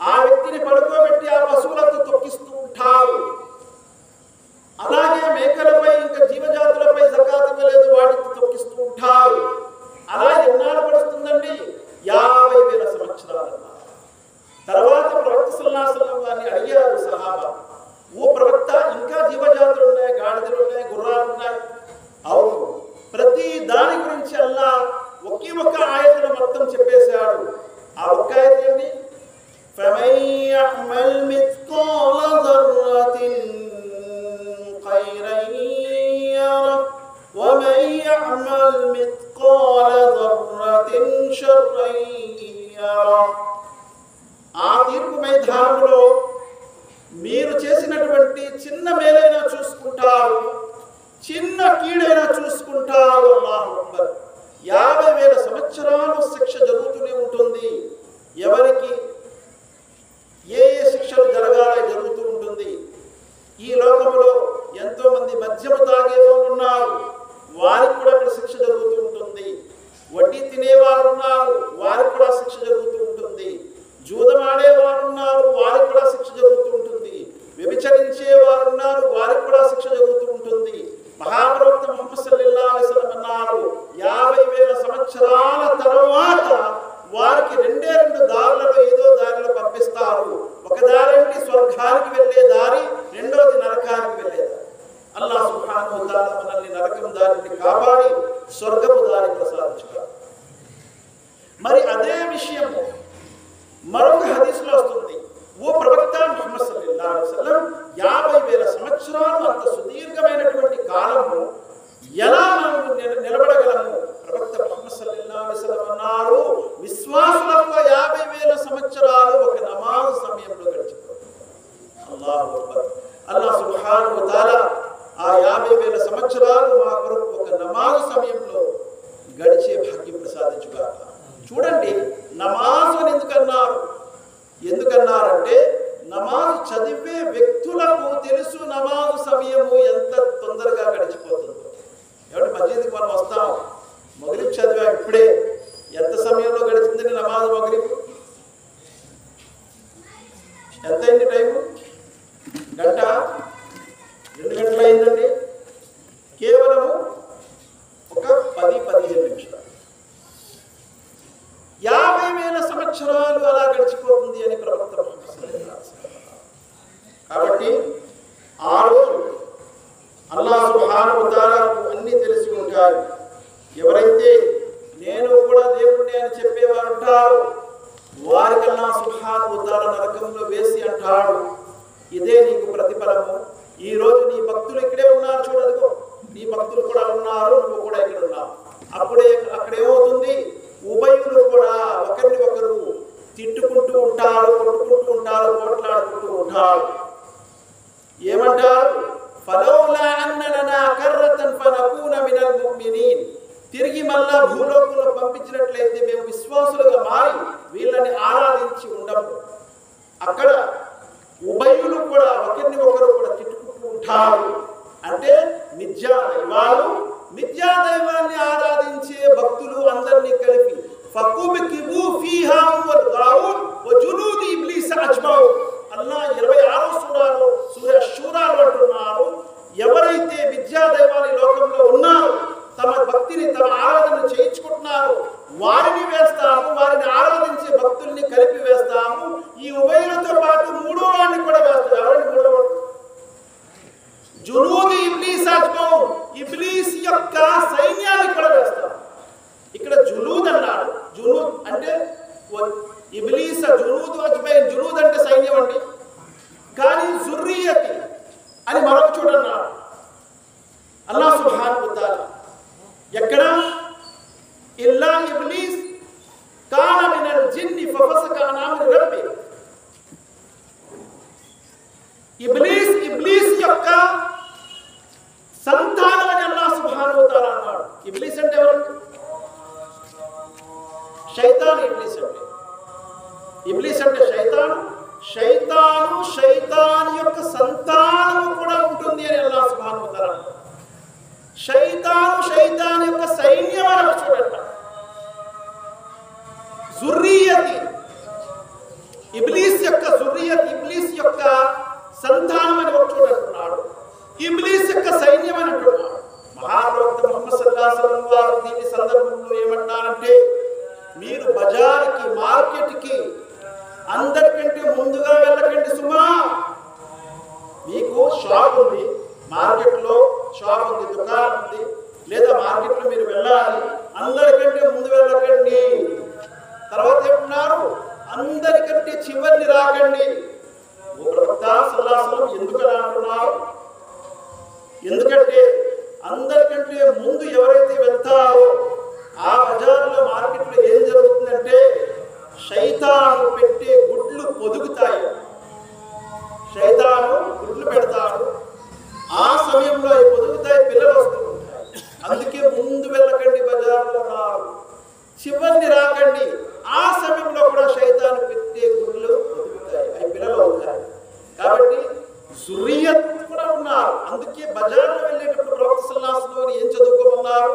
ఆ వ్యక్తిని పడుకోబెట్టి ఆ పశువులతో తొక్కిస్తూ ఉంటారు. అలాగే మేకలపై, ఇంకా జీవజాతులపై జకాత్ ఇవ్వలేదు, వాటికి తొక్కిస్తూ ఉంటారు. అలా ఎన్నాళ్ళు పడుతుందండి? 50,000 సంవత్సరాలు. తర్వాత ప్రవక్త సల్లల్లాహు అలైహి వసల్లం వారిని అడిగారు సహాబా, ఓ ప్రవక్త, ఇంకా జీవజాతులు ఉన్నాయి, గాడిదలు ఉన్నాయి, గుర్రాలు ఉన్నాయి. అవును, ప్రతి దాని గురించి అల్లాహ్ ఒకే ఒక్క ఆయతను మొత్తం చెప్పేశాడు. ఆ ఒక్క ఆయత ఏంటి? ఫమన్ యఅమల్ మిత్కాల దర్రతిన్ ఖైరన్ యరా వమన్ యఅమల్ మిత్కాల దర్రతిన్ షర్రన్ యరా. ఆ తీర్పు మైదానంలో స్వర్గానికి వెళ్ళే దారి, రెండోది నరకానికి వెళ్ళే దారి. అల్లాహ్ సుబ్హానహు వ తఆలా మనల్ని నరకం దారి నుండి కాపాడి స్వర్గపు దారి ప్రసాదించుగాక. మరి అదే విషయం మరొక హదీస్లో వస్తుంది. ఓ ప్రవక్త ముహమ్మద్ సల్లల్లాహు అలైహి వసల్లం 50,000 సంవత్సరాలు అంత సుదీర్ఘమైనటువంటి కాలము ఎలా మనం నిలబడగలము? ప్రవక్త ముహమ్మద్ సల్లల్లాహు అలైహి వసల్లం అన్నారు, విశ్వాసులకు 50,000 సంవత్సరాలు ఒక నమాజ్ సమయంలో గడిచిపోతుంది. అల్లాహు అక్బర్. అల్లాహ్ సుబ్హానహు వ తఆలా ఆ 50,000 సంవత్సరాలు మా కొరకు ఒక నమాజ్ సమయంలో గడిచే భాగ్యం ప్రసాదించుగాక. చూడండి, నమాజ్ అని ఎందుకన్నారంటే నమాజ్ చదివే వ్యక్తులకు తెలుసు నమాజ్ సమయము ఎంత తొందరగా గడిచిపోతుందో. ఎవరి మస్జిద్కి మనం వస్తాం, మగ్రిబ్ చదివా ఇప్పుడే, ఎంత సమయంలో గడిచిందని నమాజ్ మగ్రిబ్ ఎంత అయింది? టైము గంట 2 గంటలు అయిందండి. కేవలము ఒక 10-15 నిమిషాలు. 50,000 సంవత్సరాలు అలా గడిచిపోతుంది అని ప్రవక్త ముహమ్మద్ సల్లల్లాహు అలైహి వసల్లం. కాబట్టి ఆ రోజు అల్లాహ్ సుబ్హానహు వ తఆలాకు అన్నీ తెలిసి ఉంటాయి. ఎవరైతే నేను కూడా దేవుడిని అని చెప్పేవారు ఉంటారు, వారికి అల్లాహ్ సుబ్హానహు వ తఆలా నరకంలో వేసి అంటాడు, ఇదే నీకు ప్రతిఫలము. ఈ రోజు నీ భక్తులు ఇక్కడే ఉన్నారు, చూడదుగో నీ భక్తులు కూడా ఉన్నారు, నువ్వు కూడా ఇక్కడ ఉన్నావు. అక్కడేమవుతుంది? ఉభయులు కూడా ఒకరిని ఒకరు తిట్టుకుంటూ ఉంటారు, కొట్టుకుంటూ ఉంటారు, పోట్లాడుకుంటూ ఉంటారు. ఏమంటారు? ఫలౌలా అన్నలనా కర్రతన్ ఫనకూన మినల్ ముమినీన్. తిరిగి మళ్ళా భూలోకంలో పంపించినట్లయితే మేము విశ్వాసులుగా మారి వీళ్ళని ఆరాధించి ఉండము. అక్కడ ఉభయులు కూడా ఒకరిని ఒకరు కూడా తిట్టుకుంటూ ఉంటారు. అంటే మిథ్యా దైవాన్ని ఆరాధించే భక్తులు అందరినీ కలిపి ఫకుబికిబు ఫీహా వల్ దావున్ వ జునూద్ ఇబ్లీస్ అజ్మౌ. అల్లాహ్ 26వ సూరా షూరాలో అంటున్నారు, ఎవరైతే మిథ్యా దైవాలు ఈ లోకంలో ఉన్నారో, తమ భక్తిని తమ ఆరాధన చేయించుకుంటున్నారు, వారిని వేస్తాము, వారిని ఆరాధించే భక్తుల్ని కలిపి వేస్తాము. ఈ ఉభయులతో పాటు మూడో వాడిని కూడా వేస్తాము. ఎవరిని మూడో వాడు? జునూద్ ఇబ్లీస్ అజ్మౌ, ఇబ్లీస్ యొక్క సైన్యాన్ని కూడా వేస్తాం. ఇక్కడ జునూద్ అన్నాడు. జునూద్ అంటే ఇబ్లీస్, జునూద్ అజ్మైన్. జునూద్ అంటే సైన్యం అండి. కానీ జుర్రియతి అని మరొక చోట అన్నాడు అల్లాహ్ సుబ్హానహు వ తఆలా. ఎక్కడ? ఇల్లా ఇబ్లీస్ కాన మినల్ జిన్ని ఫఫసక అన్ అమ్రి రబ్బి. ఇబ్లీస్ యొక్క సంతానం అని అల్లాహ్ సుబ్హానహు వ తఆలా అన్నాడు. ఇబ్లీస్ అంటే ఎవరు? శైతాన్. ఇబ్లీస్ అంటే శైతాను యొక్క సంతానము కూడా ఉంటుంది అని అల్లాహ్ సుబ్హానహు వ తఆలా అన్నాడు. శైతాన్ యొక్క సైన్యం అని చూడండి. జుర్రియతి, ఇబ్లీస్ యొక్క సంతానం అని ఒక చోట అంటున్నాడు. ఇబ్లీస్ యొక్క సైన్యం అని అంటున్నాడు. మహాప్రవక్త ముహమ్మద్ సల్లల్లాహు అలైహి వసల్లం వారు దీని సందర్భంలో ఏమంటారంటే, మీరు బజార్కి, మార్కెట్కి అందరికంటే ముందుగా వెళ్ళకండి సుమా. మీకు షాప్ ఉంది, మార్కెట్లో షాప్ ఉంది, దుకాణం ఉంది, లేదా మార్కెట్లో మీరు వెళ్ళాలి, అందరికంటే ముందు వెళ్ళకండి. తర్వాత ఏమన్నారు? అందరికంటే చివరిని రాకండి. ఓ ప్రవక్త సల్లల్లాహు అలైహి వసల్లం ఎందుకలా అంటున్నారు? ఎందుకంటే అందరికంటే ముందు ఎవరైతే వెళ్తారో ఆ బజార్లో, మార్కెట్లో ఏం జరుగుతుందంటే శైతాను పెట్టే గుడ్లు పొదుగుతాయి. శైతాను గుడ్లు పెడతాడు, ఆ సమయంలో అవి పొదుగుతాయి, పిల్లలు వస్తూ ఉంటాయి. అందుకే ముందు వెళ్ళకండి, బజార్లో రారు, చివరిని రాకండి. ఆ సమయంలో కూడా శైతాను పెట్టే గుడ్లు పొదుగుతాయి, అవి పిల్లలు అవుతాయి. కాబట్టి జుర్రియత్ కూడా ఉన్నారు. అందుకే బజార్లో వెళ్ళేటప్పుడు ప్రవక్త సల్లల్లాహు అలైహి వసల్లం ఏం చదువుకోమన్నారు?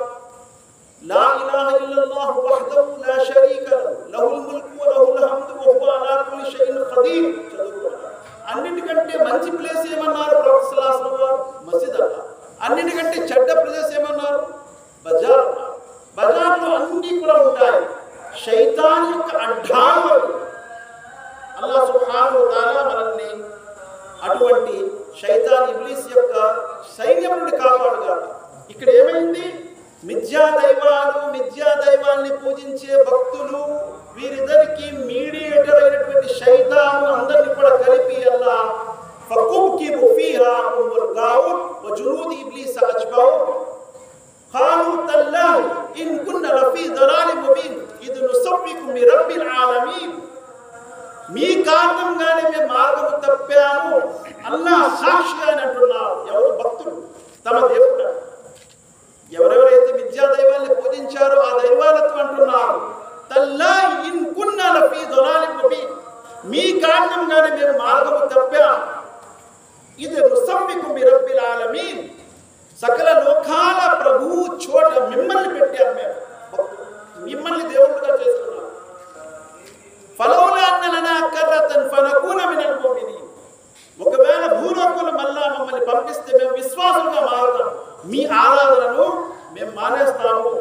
లా ఇలాహ ఇల్లల్లాహు వహ్దహు లా షరీక లహు లహుల్ ముల్కు వ లహుల్ హమ్దు వ హువ అలా కుల్లి షైఇన్ ఖదీర్ చదువుకోమన్నారు. అన్నిటికంటే మంచి ప్లేస్ ఏమన్నారు ప్రవక్త సల్లల్లాహు అలైహి వసల్లం? మస్జిద్ అన్నారు. అన్నిటికంటే చెడ్డ ప్లేస్ ఏమన్నారు? బజార్ అన్నారు. బజార్లో అన్ని కూడా ఉంటాయి. శైతాన్ యొక్క అడ్డాలు. అల్లాహ్ సుబ్హానహు వ తఆలా మనల్ని అటువంటి శైతాన్ ఇబ్లీస్ యొక్క సైన్యం నుండి కాపాడుగాక. ఇక్కడ ఏమైంది? మిథ్యా దైవాల్ని పూజించే భక్తులు, వీరిద్దరికి మీడియేటర్ అయినటువంటి శైతాను అందరినీ కూడా కలిపి అల్లా ఫకుబ్కిబు ఫీహా ఉల్ గావున్ వ జునూద్ ఇబ్లీస్ అజ్మౌన్ ఖాలు తల్లాహి ఇన్ కున్నా లఫీ దలాలిన్ ముబీన్ ఇద్ నుసవ్వికుం బిరబ్బిల్ ఆలమీన్. మీ కారణంగానే మేము మార్గము తప్పాము, అల్లాహ్ సాక్షి అని అంటున్నారు. ఎవరు? భక్తులు తమ దేవుడు. ఎవరెవరైతే విద్యా దైవాన్ని పూజించారో ఆ దైవాలతో అంటున్నారు, తల్లాహి ఇన్ కున్నా లఫీ దలాలిన్ ముబీన్, మీ కారణంగానే మేము మార్గము తప్పాము. ఇది నుసవ్వికుం బిరబ్బిల్ ఆలమీన్, సకల లోకాల ప్రభువు చోట మిమ్మల్ని పెట్టాము, మేము మిమ్మల్ని దేవుడుగా చేసుకున్నాం. ఫలౌలా అన్న లనా కర్రతన్ ఫనకూన మినల్ ముమినీన్, ఒకవేళ భూలోకంలో మళ్ళా మమ్మల్ని పంపిస్తే మేము విశ్వాసంగా మారుతాం, మీ ఆరాధనను మేము మానేస్తాము.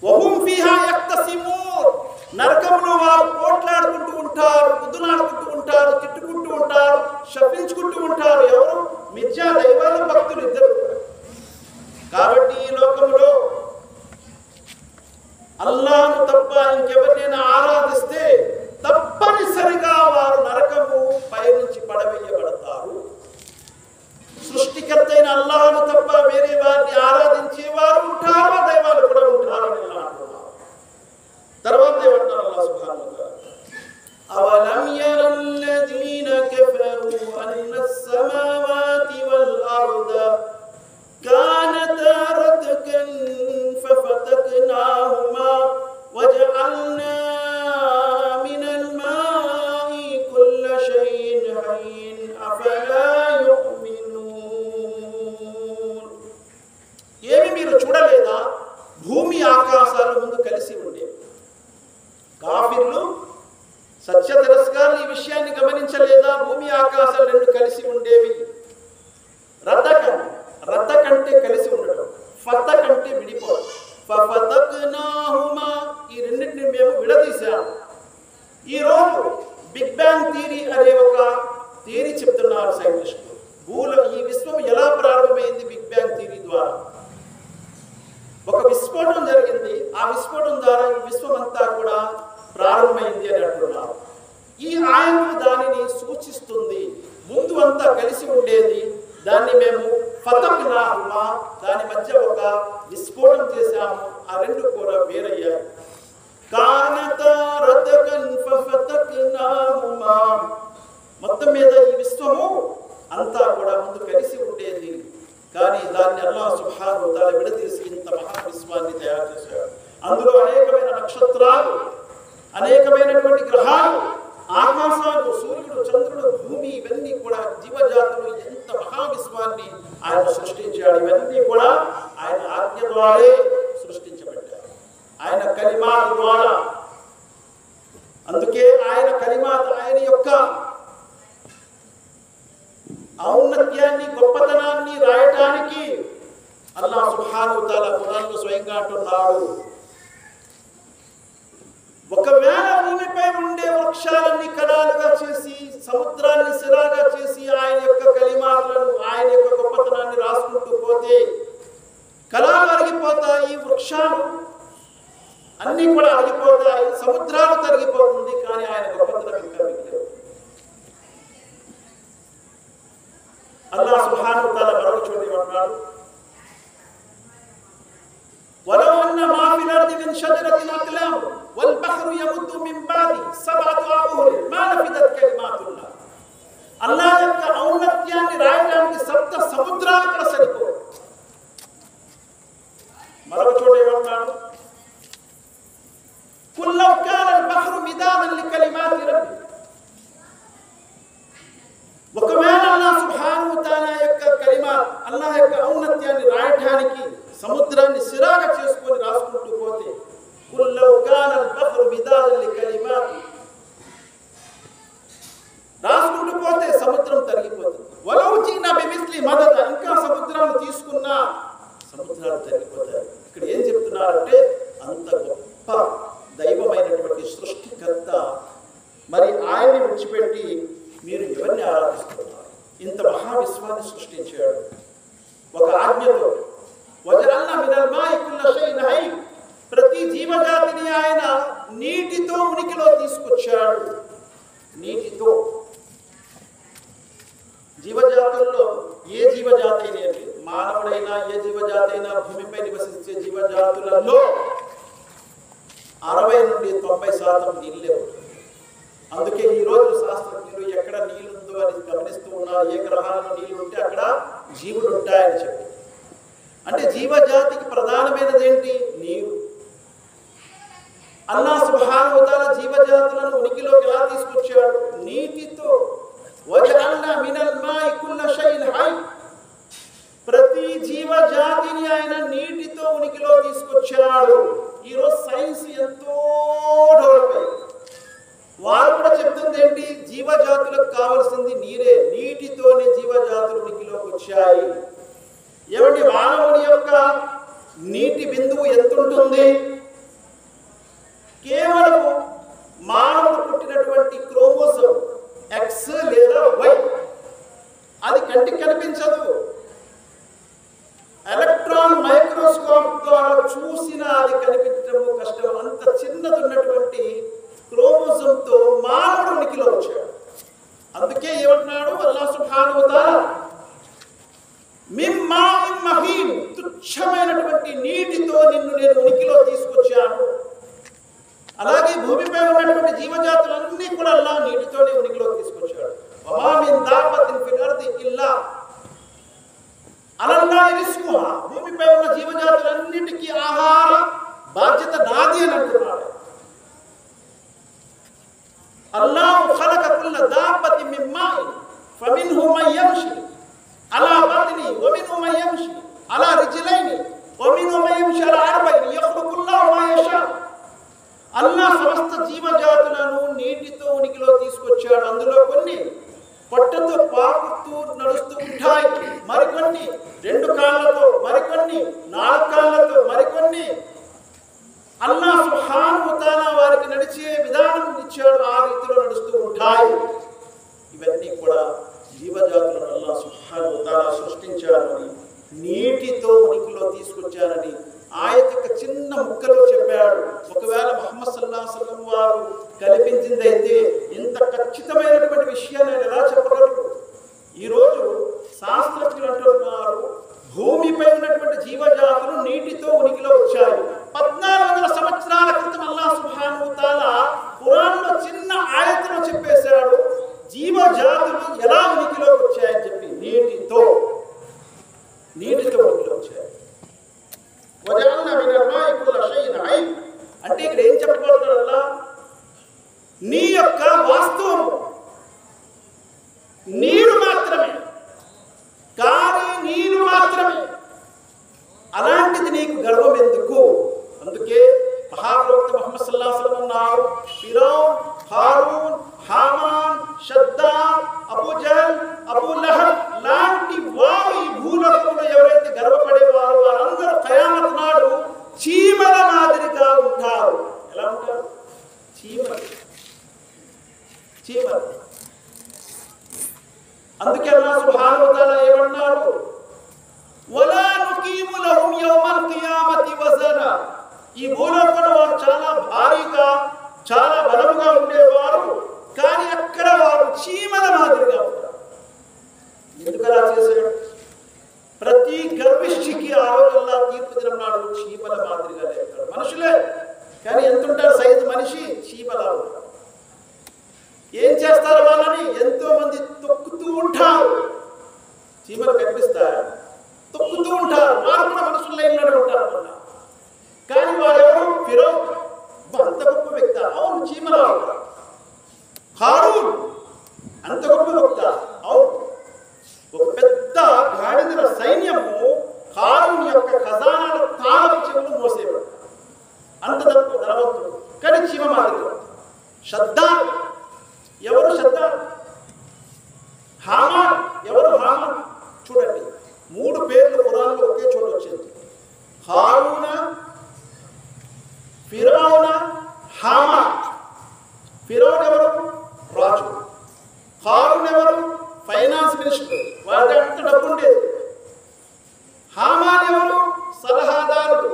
వహుం ఫీహా యక్తసిమూన్, నరకంలో వారు పోట్లాడుకుంటూ ఉంటారు, గుద్దులాడుకుంటూ ఉంటారు, తిట్టుకుంటూ ఉంటారు, శపించుకుంటూ ఉంటారు. ఎవరు? మిథ్యా దైవాల భక్తులు ఇద్దరు. కాబట్టి ఈ లోకంలో అల్లాహ్ను తప్ప ఇంకెవరినైనా ఆరాధిస్తే తప్పనిసరిగా వారు నరకము పైనుంచి పడవేయబడతారు. సృష్టికర్త అయిన అల్లాహ్ను తప్ప వేరే వారిని ఆరాధించే వారు ఉంటారు, దైవాలు కూడా ఉంటారు అని అంటున్నారు. తర్వాత ఏమంటారు అల్లాహ్ సుబ్హానహు వ తఆలా, అవలం యరల్లదీన కఫరు అన్నస్ సమావాతి వల్ అర్ద కానతా రతకన్ ఫఫతక్నాహుమా వజఅల్నా మినల్ మాఇ కుల్ల షైఇన్ హయ్యిన్ అఫలా యుమినూన్. ఏమి మీరు చూడలేదా? భూమి ఆకాశాలు ముందు కలిసి ఉండేవి. కాఫిర్లు సత్య తిరస్కారులు ఈ విషయాన్ని గమనించలేదా? భూమి ఆకాశాలు రెండు కలిసి ఉండేవి. రత కంటే కలిసి ఉండడం, ఫత కంటే విడిపోవడం. ఫఫతక్నాహుమా, ఈ రెండింటిని మేము విడదీశాము. ఈరోజు బిగ్ బ్యాంగ్ థియరీ అనే ఒక థియరీ చెప్తున్నారు సైంటిస్టులు. ఈ విశ్వం ఎలా ప్రారంభమైంది? బిగ్ బ్యాంగ్ థియరీ ద్వారా ఒక విస్ఫోటం జరిగింది. ఆ విస్ఫోటం ద్వారా ఈ విశ్వం అంతా కూడా ప్రారంభమైంది అని అంటున్నారు. ఈ ఆయనకు దానిని సూచిస్తుంది. ముందు అంతా కలిసి ఉండేది, దాన్ని మేము ఫతక్నాహుమా, దాని మధ్య ఒక విస్ఫోటం చేశాము, ఆ రెండు కూడా వేరయ్యాయి. కానతా రతకన్ ఫఫతక్నాహుమా, మొత్తం మీద ఈ విశ్వము అంతా కూడా ముందు కలిసి ఉండేది, కానీ దాన్ని అల్లాహ్ సుబ్హానహు వ తఆలా విడదీసి ఇంత మహా విశ్వాన్ని తయారు చేశాడు. అందులో అనేకమైన నక్షత్రాలు, అనేకమైనటువంటి గ్రహాలు, ఆకాశాలు, సూర్యుడు, చంద్రుడు, భూమి, ఇవన్నీ కూడా జీవజాతులు, ఎంత మహావిశ్వాన్ని ఆయన సృష్టించాడు. ఇవన్నీ కూడా ఆయన ఆజ్ఞ ద్వారే సృష్టించబడ్డాయి, ఆయన కలిమాత ద్వారా. అందుకే ఆయన కలిమాత, ఆయన యొక్క ఔన్నత్యాన్ని, గొప్పతనాన్ని రాయటానికి అల్లాహ్ సుబ్హానహు వ తఆలా ఖురాన్లో స్వయంగా అంటున్నాడు, ఒకవేళ భూమిపై ఉండే వృక్షాలన్నీ కణాలుగా చేసి, సముద్రాన్ని సిరాగా చేసి, ఆయన యొక్క కలిమాలను, ఆయన యొక్క గొప్పతనాన్ని రాసుకుంటూ పోతే కణాలు అరిగిపోతాయి, వృక్షాలు అన్నీ కూడా అరిగిపోతాయి, సముద్రాలు తరిగిపోతుంది, కానీ ఆయన గొప్పతనం ఇంకా మిగిలి. అల్లాహ్ సుబ్హానహు వ తఆలా మరొక చోట ఏమంటున్నాడు, వలౌ అన్న మా ఫిల్ అర్ది మిన్ షజరతిన్ అక్లామ్ వల్ బహ్రు యముద్దు మిన్ బాది సబ్అతు అబూర్ మా నఫిదత్ కలిమాతుల్లాహ్. అల్లాహ్ యొక్క ఔన్నత్యాన్ని రాయడానికి సప్త సముద్రాలు కూడా సరిపోవు. మరొక చోట ఏమంటున్నాడు, కుల్ లౌ కాన అల్ బహ్రు మిదాదన్ లికలిమాతి రబ్బి. ఒకవేళ అల్లాహ్ సుబ్హానహు వ తఆలా యొక్క కలిమాత్, అల్లాహ్ యొక్క ఔన్నత్యాన్ని రాయడానికి సముద్రాన్ని సిరాగా చేసుకొని రాసుకుంటూ పోతే, కుల్ లౌ కాన అల్ బహ్రు మిదాదన్ లికలిమాతి, రాసుకుంటూ పోతే సముద్రం తరిగిపోతుంది. వలౌ జీనా బిమిస్లి మదద, ఇంకా సముద్రాలు తీసుకున్నా సముద్రాలు తరిగిపోతాయి. ఇక్కడ ఏం చెప్తున్నారంటే, అంత గొప్ప దైవమైనటువంటి సృష్టికర్త, మరి ఆయన్ని విడిచిపెట్టి మీరు ఎవరి ఎవరిని ఆరాధిస్తున్నారు? ఇంత మహావిశ్వాన్ని సృష్టించాడు ఒక ఆజ్ఞతో. వజఅల్నా మినల్ మాయి కుల్ల షైఇన్ హై, ప్రతి జీవజాతిని ఆయన నీటితో ఉనికిలో తీసుకొచ్చాడు. నీటితో. జీవజాతుల్లో ఏ జీవజాతి అయినా, మానవుడైనా ఏ జీవజాతి అయినా, భూమిపై నివసించే జీవజాతులలో 60 నుండి 90% నీళ్ళే ఉంటుంది. అందుకే ఈ రోజు శాస్త్రజ్ఞులు ఎక్కడ నీళ్ళుందో అని గమనిస్తూ ఉన్నారు. ఏ గ్రహాల్లో నీళ్లు ఉంటే అక్కడ జీవులు ఉంటాయని చెప్పి. అంటే జీవజాతికి ప్రధానమైనది ఏంటి? నీరు. అల్లాహ్ సుబ్హానహు వ తఆలా జీవజాతులను ఉనికిలోకి ఎలా తీసుకొచ్చాడు? నీటితో. వజఅల్నా మినల్ మాయి కుల్ల షైఇన్ హై, ప్రతి జీవజాతిని ఆయన నీటితో ఉనికిలో తీసుకొచ్చాడు. ఈరోజు సైన్స్ ఎంతో డెవలప్ అయింది. వారు కూడా చెప్తుంది ఏంటి? జీవజాతులకు కావాల్సింది నీరే. నీటితోనే జీవజాతులు ఉనికిలోకి వచ్చాయి. ఏమండి, మానవుని యొక్క నీటి బిందువు ఎంత ఉంటుంది? కేవలం మానవుడు పుట్టినటువంటి క్రోమోజోమ్ ఎక్స్ లేదా వై, అది కంటికి కనిపించదు. ఎలక్ట్రాన్ మైక్రోస్కోప్ ద్వారా చూసినా అది కనిపించడం కష్టం. అంత చిన్నది ఉన్నటువంటి క్రోమోజోమ్తో మానవుడు ఉనికిలో వచ్చాడు. అందుకే ఏమంటున్నాడు అల్లాహ్ సుబ్హానహు వ తఆలా? మిన్ మాఇన్ మహీన్, తుచ్చమైనటువంటి నీటితో నిన్ను నేను ఉనికిలో తీసుకొచ్చాను. అలాగే భూమిపై ఉన్నటువంటి జీవజాతులన్నీ కూడా అల్లాహ్ నీటితోనే ఉనికిలో తీసుకొచ్చాడు. వమా మిన్ దాబ్బతిన్ ఫిల్ అర్ది ఇల్లా అలల్లాహి రిజ్కుహా, భూమిపై ఉన్న జీవజాతులన్నిటికీ ఆహార బాధ్యత నాది అని అంటున్నాడు. అల్లాహు ఖలక కుల్ల దాబ్బతిన్ మిన్ మాఇన్ ఫమిన్హు మన్ యమ్షి అలా బత్ని వమిన్హు మన్ యమ్షి అలా రిజ్లైని వమిన్హు మన్ యమ్షి అలా అర్బైని యఖ్లుకుల్లాహు మా యషా. అల్లాహ్ సమస్త జీవజాతులను నీటితో ఉనికిలో తీసుకొచ్చాడు. అందులో కొన్ని పొట్టతో పాకుతూ నడుస్తూ ఉంటాయి, మరికొన్ని 2 కాళ్ళతో, మరికొన్ని 4 కాళ్ళతో, మరికొన్ని అల్లాహ్ సుబ్హానహు వ తఆలా వారికి నడిచే విధానం ఇచ్చాడు. ఆ రీతిలో నడుస్తూ ఉంటాయి. ఇవన్నీ కూడా జీవజాతులను అల్లాహ్ సుబ్హానహు వ తఆలా సృష్టించాడని, నీటితో ఉనికిలో తీసుకొచ్చారని ఆయత యొక్క చిన్న ముక్కలో చెప్పాడు. ఒకవేళ ముహమ్మద్ సల్లల్లాహు అలైహి వసల్లం వారు కల్పించిందైతే ఇంత ఖచ్చితమైనటువంటి విషయాన్ని ఆయన ఎలా చెప్పగలరు? ఈరోజు శాస్త్రజ్ఞులు అంటున్నారు, భూమిపై ఉన్నటువంటి జీవజాతులు నీటితో ఉనికిలో వచ్చాయి. 1400 సంవత్సరాల క్రితం అల్లాహ్ సుబ్హానహు వ తఆలా ఖురాన్లో చిన్న ఆయతలో చెప్పేశాడు జీవజాతులు ఎలా ఉనికిలోకి వచ్చాయని చెప్పి. నీటితో ఉనికిలో వచ్చాయి. వజఅల్నా మినల్ మాయి కుల్ల షైఇన్ హై అంటే ఇక్కడ ఏం చెప్పబోతున్నాడు అల్లాహ్? నీ యొక్క వాస్తవం నీరు మాత్రమే, కానీ నీరు మాత్రమే. అలాంటిది నీకు గర్వం ఎందుకు? అందుకే మహాప్రవక్త ముహమ్మద్ సల్లల్లాహు అలైహి వసల్లం అన్నారు, ఫిరౌన్, హారూన్, హామాన్, షద్దాద్, అబూ జహల్, అబూ లహబ్ లాంటి వారు ఈ భూలోకంలో ఎవరైతే గర్వపడేవారో వారందరూ ఖయామత్ నాడు చీమల మాదిరిగా ఉంటారు. ఎలా ఉంటారు? చీమలు. అందుకే అల్లాహ్ సుబ్హానహు వ తఆలా ఏమన్నాడు? వలా నుకీము లహుం యౌమల్ కియామతి వజనా. ఈ భూలోకంలో వారు చాలా భారీగా, చాలా బలముగా ఉండేవారు, కానీ అక్కడ వారు చీమల మాదిరిగా ఉంటారు. ఎందుకు అలా చేశాడు? ప్రతి గర్విష్ఠికి ఆ రోజు అల్లాహ్ తీర్పు దినం నాడు చీమల మాదిరిగా లేస్తారు. మనుషులే, కానీ ఎంత ఉంటారు సైజు మనిషి? చీమలా ఉంటారు. ఏం చేస్తారు వాళ్ళని? ఎంతో మంది తొక్కుతూ ఉంటారు. చీమలు కనిపిస్తాయి, తొక్కుతూ ఉంటారు. వారు కూడా మనుషుల లైన్లోనే ఉంటారు. కానీ వారెవరు? ఫిరౌన్ అంత గొప్ప వ్యక్తి, అవును చీమలా ఉంటారు. హారూన్ అంత గొప్ప వ్యక్తి, అవును. ఒక పెద్ద గాడిదల సైన్యము హారూన్ యొక్క ఖజానాల తాళపు చెవులు మోసేవాడు. అంత ధనవంతుడు, కానీ చీమ మాదిరిగా. షద్దాద్ ఎవరు? షద్దాద్ ఎవరు? ఫైనాన్స్ మినిస్టర్, వారి అంత డబ్బు ఉండేది. హామాన్ ఎవరు? సలహాదారుడు.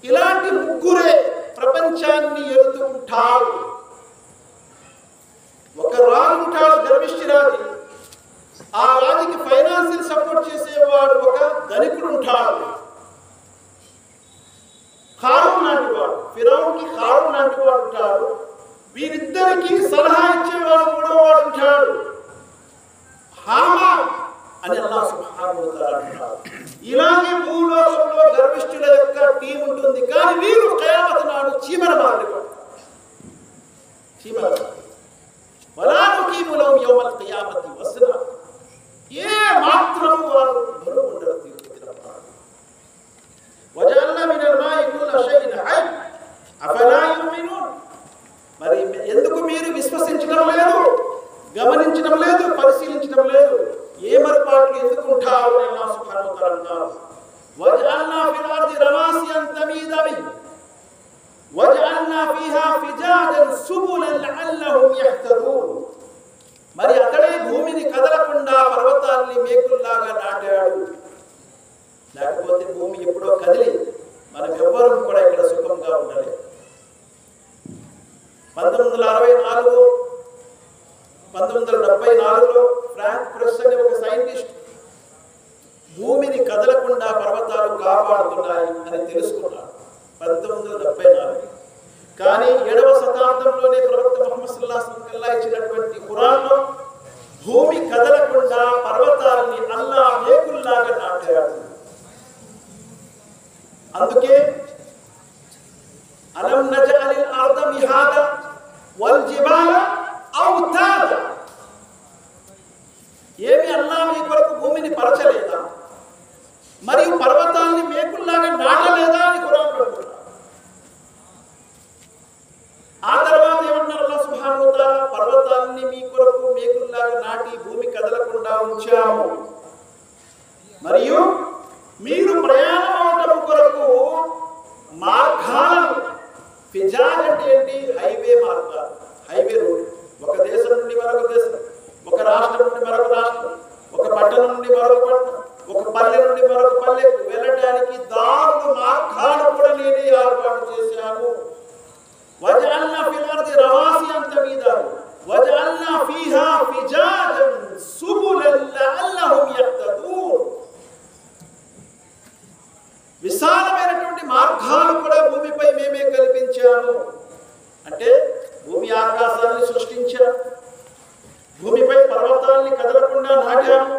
ఇలాంటి ముగ్గురే ప్రపంచాన్ని ఎదుర్కొంటారు. ఒక రాజు ఉంటాడు, గర్విష్ఠి రాజు. ఆ రాజుకి ఫైనాన్షియల్ సపోర్ట్ చేసేవాడు ఒక ధనికుడు ఉంటాడు, ఖారూన్ లాంటి వాడు. ఫిరౌన్కి ఖారూన్ లాంటి వాడు ఉంటాడు. వీరిద్దరికి సలహా ఇచ్చేవాడు కూడా వాడు ఉంటాడు, హామాన్ అని అల్లాహ్ సుబ్హానహు వ తఆలా అంటాడు. ఇలాగే భూలోకంలో గర్విష్ఠుల యొక్క టీం ఉంటుంది. కానీ వీరు కియామత్ నాడు చీమల మాదిరిగా వలా నుకీము లహుం యౌమల్ కియామతి వజ్నా. ఏ మాత్రం వారు బరువు ఉండరు తీర్పు దినాన. వజఅల్నా మినల్ మా'i కుల్ల షైఇన్ హై అఫలా యుమినూన్. మరి ఎందుకు మీరు విశ్వసించడం లేదు, గమనించడం లేదు, పరిశీలించడం లేదు? ఏ మరపాట్లు ఎందుకు ఉంటారు అని అల్లాహ్ సుబ్హానహు వ తఆలా అంటారు. వజఅల్నా ఫిల్ అర్ది రవాసియన్ తమీద బిహి వజఅల్నా ఫీహా ఫిజాజన్ సుబులన్ లఅల్లహుం యహ్తదూన్. మరి అతడే భూమిని కదలకుండా పర్వతాల్ని మేకుల్లాగా నాటాడు. లేకపోతే భూమి ఎప్పుడో కదిలి మనం ఎవ్వరూ కూడా ఇక్కడ సుఖంగా ఉండలేదు. 1964 1974లో ఫ్రాంక్ ప్రెస్ అనే ఒక సైంటిస్ట్ భూమిని కదలకుండా పర్వతాలు కాపాడుతున్నాయి అని తెలుసుకున్నాడు 1974. కానీ 7వ శతాబ్దంలోనే ప్రవక్త ముహమ్మద్ సల్లల్లాహు అలైహి వసల్లం ఇచ్చినటువంటి ఖురాన్లో భూమి కదలకుండా పర్వతాలని అల్లాహ్ మేకుల్లాగా నాటాడు. అందుకే అలం నజఅలిల్ అర్ద మిహాదా వల్ జిబాల ఔతాదా. ఏమి అల్లాహ్ మీ కొరకు భూమిని పరచలేదా, మరియు పర్వతాల్ని మేకుల్లాగా నాటలేదా అని ఖురాన్ అంటున్నాడు. ఆ తర్వాత ఏమన్నారు అల్లాహ్ సుబ్హానహు వ తఆలా? పర్వతాల్ని మీ కొరకు మేకుల్లాగా నాటి భూమి కదలకుండా ఉంచాము, మరియు మీరు ప్రయాణం అవటం కొరకు మార్గాలను, ఫిజాజ్ అంటే ఏంటి? హైవే మార్గాలు, హైవే రోడ్. ఒక దేశం నుండి మరొక దేశం, ఒక రాష్ట్రం నుండి మరొక రాష్ట్రం, ఒక పట్టణం నుండి మరొక పట్టణం, ఒక పల్లె నుండి మరొక పల్లెకు వెళ్ళడానికి దారులు, మార్గాలు కూడా నేనే ఏర్పాటు చేశాను. వజఅల్నా ఫిల్ అర్ది రవాసియన్ తమీద వజఅల్నా ఫీహా ఫిజాజన్ సుబులన్ లఅల్లహుం యహ్తదూన్. విశాలమైనటువంటి మార్గాలు కూడా భూమిపై మేమే కల్పించాము. అంటే భూమి ఆకాశాన్ని సృష్టించాము, భూమిపై పర్వతాల్ని కదలకుండా నాటాము,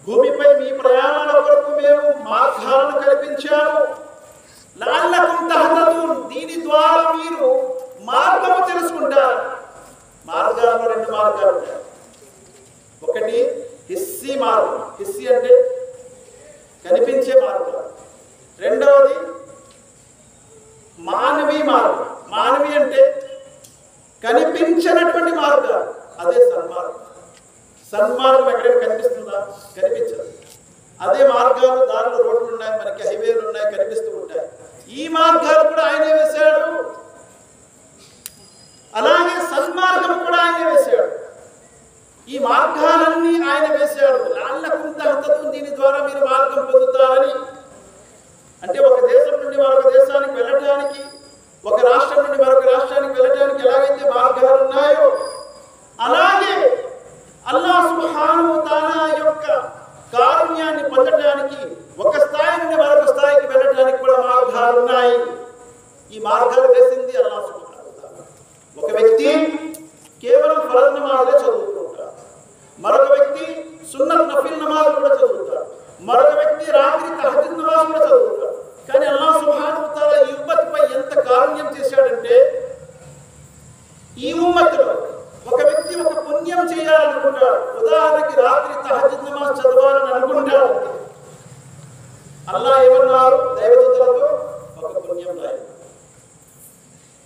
భూమిపై మీ ప్రయాణాల కొరకు మేము మార్గాలను కల్పించాము. లఅల్లకుం తహ్తదూన్. దీని ద్వారా మీరు మార్గము తెలుసుకుంటారు. మార్గాల్లో 2 మార్గాలు ఉంటాయి. ఒకటి హిస్సీ మార్గం, హిస్సీ అంటే కనిపించే మార్గం. రెండవది మానవీ మార్గం. మానవి అంటే కనిపించినటువంటి మార్గాలు, అదే సన్మార్గం. సన్మార్గం ఎక్కడైనా కనిపిస్తుందా? కనిపించదు. అదే మార్గాలు, దారిలో రోడ్లు ఉన్నాయి, మనకి హైవేలు ఉన్నాయి, కనిపిస్తూ ఉంటాయి. ఈ మార్గాలు కూడా ఆయనే వేశాడు. అలాగే సన్మార్గం కూడా ఆయనే వేశాడు. ఈ మార్గాలన్నీ ఆయన వేశాడు. లఅల్లకుం తహ్తదూన్. దీని ద్వారా మీరు మార్గం పొందుతారని. అంటే ఒక దేశం నుండి మరొక దేశానికి వెళ్ళటానికి, ఒక రాష్ట్రం నుండి మరొక రాష్ట్రానికి వెళ్ళటానికి ఎలాగైతే మార్గాలు ఉన్నాయో, అలాగే అల్లాహ్ సుబ్హానహు వ తఆలా యొక్క కారుణ్యాన్ని పొందడానికి ఒక స్థాయి నుండి మరొక స్థాయికి వెళ్ళటానికి కూడా మార్గాలు ఉన్నాయి. ఈ మార్గాలు వేసింది అల్లాహ్ సుబ్హానహు వ తఆలా. ఒక వ్యక్తి కేవలం ఫరజ్ నమాజే చదువుకుంటాడు, మరొక వ్యక్తి సున్నత్ నఫిల్ నమాజ్ కూడా చదువుతాడు, మరొక వ్యక్తి రాత్రి తహజ్జుద్ నమాజ్ కూడా చదువుతాడు. కానీ అల్లాహ్ సుబ్హానహు వ తఆలా ఈ ఉమ్మత్పై ఎంత కారుణ్యం చేశాడంటే, ఈ ఉమ్మత్తులో ఒక వ్యక్తి ఒక పుణ్యం చేయాలనుకుంటాడు. ఉదాహరణకి రాత్రి తహజ్జుద్ నమాజ్ చదవాలని అనుకుంటాడు. అల్లాహ్ ఏమన్నారు దైవదూతలతో? ఒక పుణ్యం రాయి.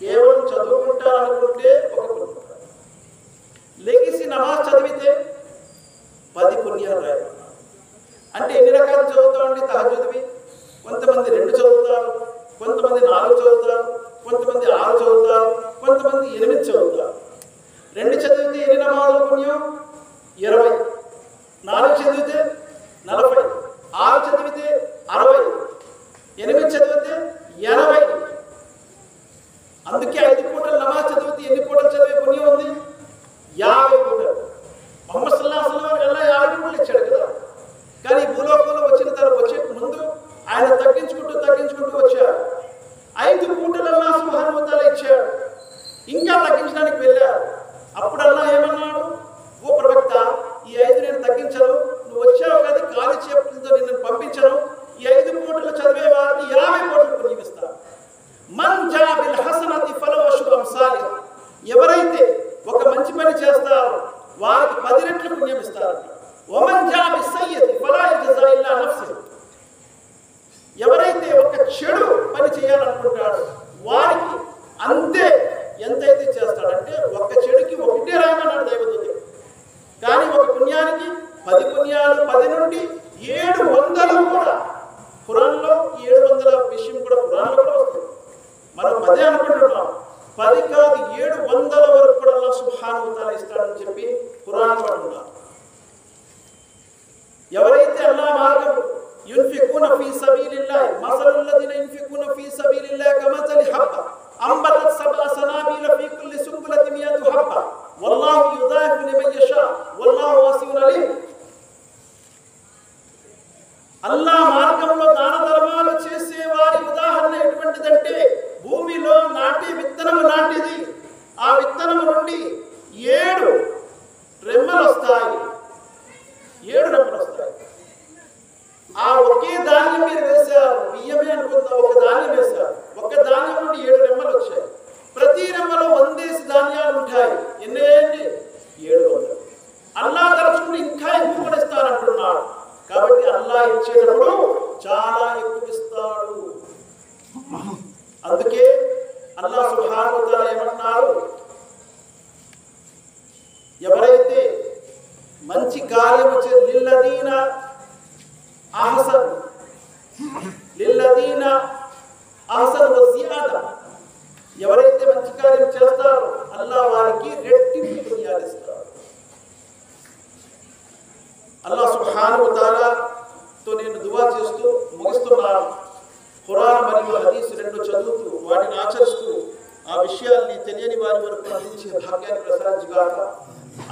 కేవలం చదువుకుంటారనుకుంటే ఒక పుణ్యం, లెగిసి నమాజ్ చదివితే 10 పుణ్యాలు రాయి. అంటే ఎన్ని రకాలు చదువుతామండి తహజ్జుద్వి? కొంతమంది 2 చదువుతారు, కొంతమంది 4 చదువుతారు, కొంతమంది 6 చదువుతారు, కొంతమంది 8 చదువుతారు. 2 చదివితే ఎన్ని నమాజులు 20, 4 చదివితే 40, 6 చదివితే 60, 8 చదివితే 80. అందుకే 5 పూటలు నమాజ్ చదివితే ఎన్ని పూటలు చదివే పుణ్యం ఉంది? 50 పూటలు. ముహమ్మద్ సల్లల్లాహు అలైహి వసల్లం అల్లాహ్ 50 పూటలు ఇచ్చాడు కదా. కానీ భూలోకంలో వచ్చిన తర్వాత వచ్చే ముందు ఆయన తగ్గించుకుంటూ వచ్చాడు. 5 పూటలు అల్లాహ్ సుబ్హానహు వ తఆలా ఇచ్చాడు. ఇంకా తగ్గించడానికి వెళ్ళాడు. అప్పుడు అల్లాహ్ ఏమన్నాడు? ఓ ప్రవక్త, ఈ 5 నేను తగ్గించను, నువ్వు వచ్చావు కదా ఖాళీ చేతులతో నిన్ను పంపించను. ఈ 5 పూటలు చదివే వారిని 50 పూటలు పుణ్యం ఇస్తాను. మన్ జా బిల్ హసనతి ఫలహు అష్రు అమ్సాలిహా. ఎవరైతే ఒక మంచి పని చేస్తారో వారికి 10 రెట్లు పుణ్యం ఇస్తారు. వమన్ జా బిస్సయ్యతి ఫలా యజ్జా ఇల్లా నఫ్సహు. ఎవరైతే ఒక చెడు పని చేయాలనుకుంటాడో వారికి అంతే ఎంతైతే చేస్తాడంటే ఒక్క చెడుకి ఒకటే రాయమన్నాడు దైవదూత. కానీ ఒక పుణ్యానికి 10 పుణ్యాలు, 10 నుండి 700 కూడా. ఖురాన్లో 700 విషయం కూడా ఖురాన్లో కూడా వస్తుంది. మనం 10 అనుకుంటున్నాం, 10 కాదు 700 వరకు కూడా అల్లాహ్ సుబ్హానహు వ తఆలా ఇస్తాడని చెప్పి ఖురాన్ పడుతున్నారు. ఎవరైతే అల్లాహ్ మార్గంలో యున్ఫికూన ఫీ సబీలిల్లాహ్ మసలుల్ లదీన యున్ఫికూన ఫీ సబీలిల్లాహ్ కమసలి హబ్బ అంబతత్ సబ్అ సనాబిల ఫీ కుల్లి సుంబులతిన్ మియతు హబ్బ వల్లాహు యుదాయిఫు లిమన్ యషా వల్లాహు వాసిఉన్ అలీమ్. అల్లాహ్ మార్గంలో దాన ధర్మాలు చేసే వారి ఉదాహరణ ఎటువంటిదంటే భూమిలో నాటే విత్తనము లాంటిది. ఆ విత్తనము నుండి 7 రెమ్మలు వస్తాయి. 7 రెమ్మలు వస్తాయి. ఆ ఒకే ధాన్యం మీరు వేశారు, బియ్యమే అనుకుందాం, ఒక ధాన్యం వేశారు, ఒక ధాన్యం నుండి 7 రెమ్మలు వచ్చాయి. ప్రతి రెమ్మలో 100 ధాన్యాలు ఉంటాయి. ఎన్నేయండి? 700. అల్లాహ్ తలుచుకుంటే ఇంకా ఎక్కువ కూడా ఇస్తారంటున్నాడు. కాబట్టి అల్లాహ్ ఇచ్చేటప్పుడు చాలా ఎక్కువ ఇస్తాడు. అందుకే అల్లాహ్ సుబ్హానహు వ తఆలా ఏమన్నారు? ఎవరైతే మంచి కార్యము లిల్లదీన అహసన్ వ జియాదా, ఎవరైతే మంచి కార్యం చేస్తారో అల్లాహ్ వారికి రెట్టింపు పుణ్యాలు ఇస్తాడు. అల్లాహ్ సుబ్హానహు వ తఆలాతో నేను దువా చేస్తూ ముగిస్తున్నాను. ఖురాన్ మరియు హదీస్ 2 చదువుతూ వాటిని ఆచరిస్తూ ఆ విషయాల్ని తెలియని వారి వరకు అందించే భాగ్యాన్ని ప్రసాదించుగాక.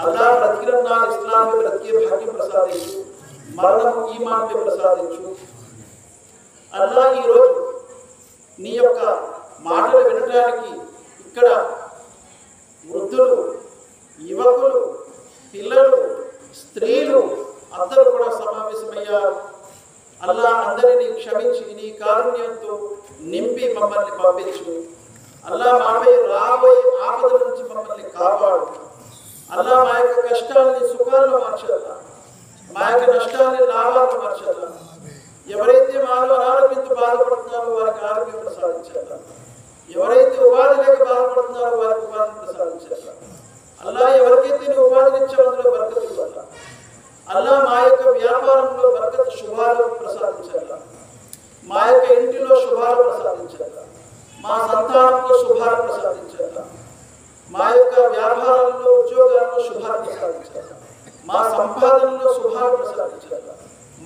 అల్లాహ్ బ్రతికిన నాడు ఇస్లాంపై బ్రతికే భాగ్యం ప్రసాదించు, మరణం ఈమాన్పై ప్రసాదించు. అల్లాహ్ ఈరోజు నీ యొక్క మాటలు వినడానికి ఇక్కడ వృద్ధులు, యువకులు, పిల్లలు, స్త్రీలు అందరూ కూడా సమావేశమయ్యారు. అల్లాహ్ అందరినీ క్షమించి నీ కారుణ్యంతో నింపి మమ్మల్ని పంపించు. అల్లాహ్ మాపై రాబోయే ఆపద నుంచి మమ్మల్ని కాపాడు. అల్లాహ్ మా యొక్క కష్టాలని సుఖాలను మార్చాలా, మా యొక్క నష్టాలని లాభాలను మార్చాలా. ఎవరైతే మాలో అనారోగ్యంతో బాధపడుతున్నారో వారికి ఆరోగ్యం ప్రసాదించాలా. ఎవరైతే ఉపాధి లేక బాధపడుతున్నారో వారికి ఉపాధిని ప్రసాదించాలా. అల్లాహ్ ఎవరికైతే నీ ఉపాధినిచ్చావు అందులో బరకతు ఇవ్వాలా. అల్లాహ్ మా యొక్క వ్యాపారంలో బరకతు శుభాలు ప్రసాదించాలా. మా యొక్క ఇంటిలో శుభాలు ప్రసాదించాలా. మా సంతానంలో శుభాలు ప్రసాదించాలా. మా యొక్క వ్యాపారంలో, ఉద్యోగాల్లో శుభాలు ప్రసాదించాలా. మా సంపాదనలో శుభాలు ప్రసాదించాలా.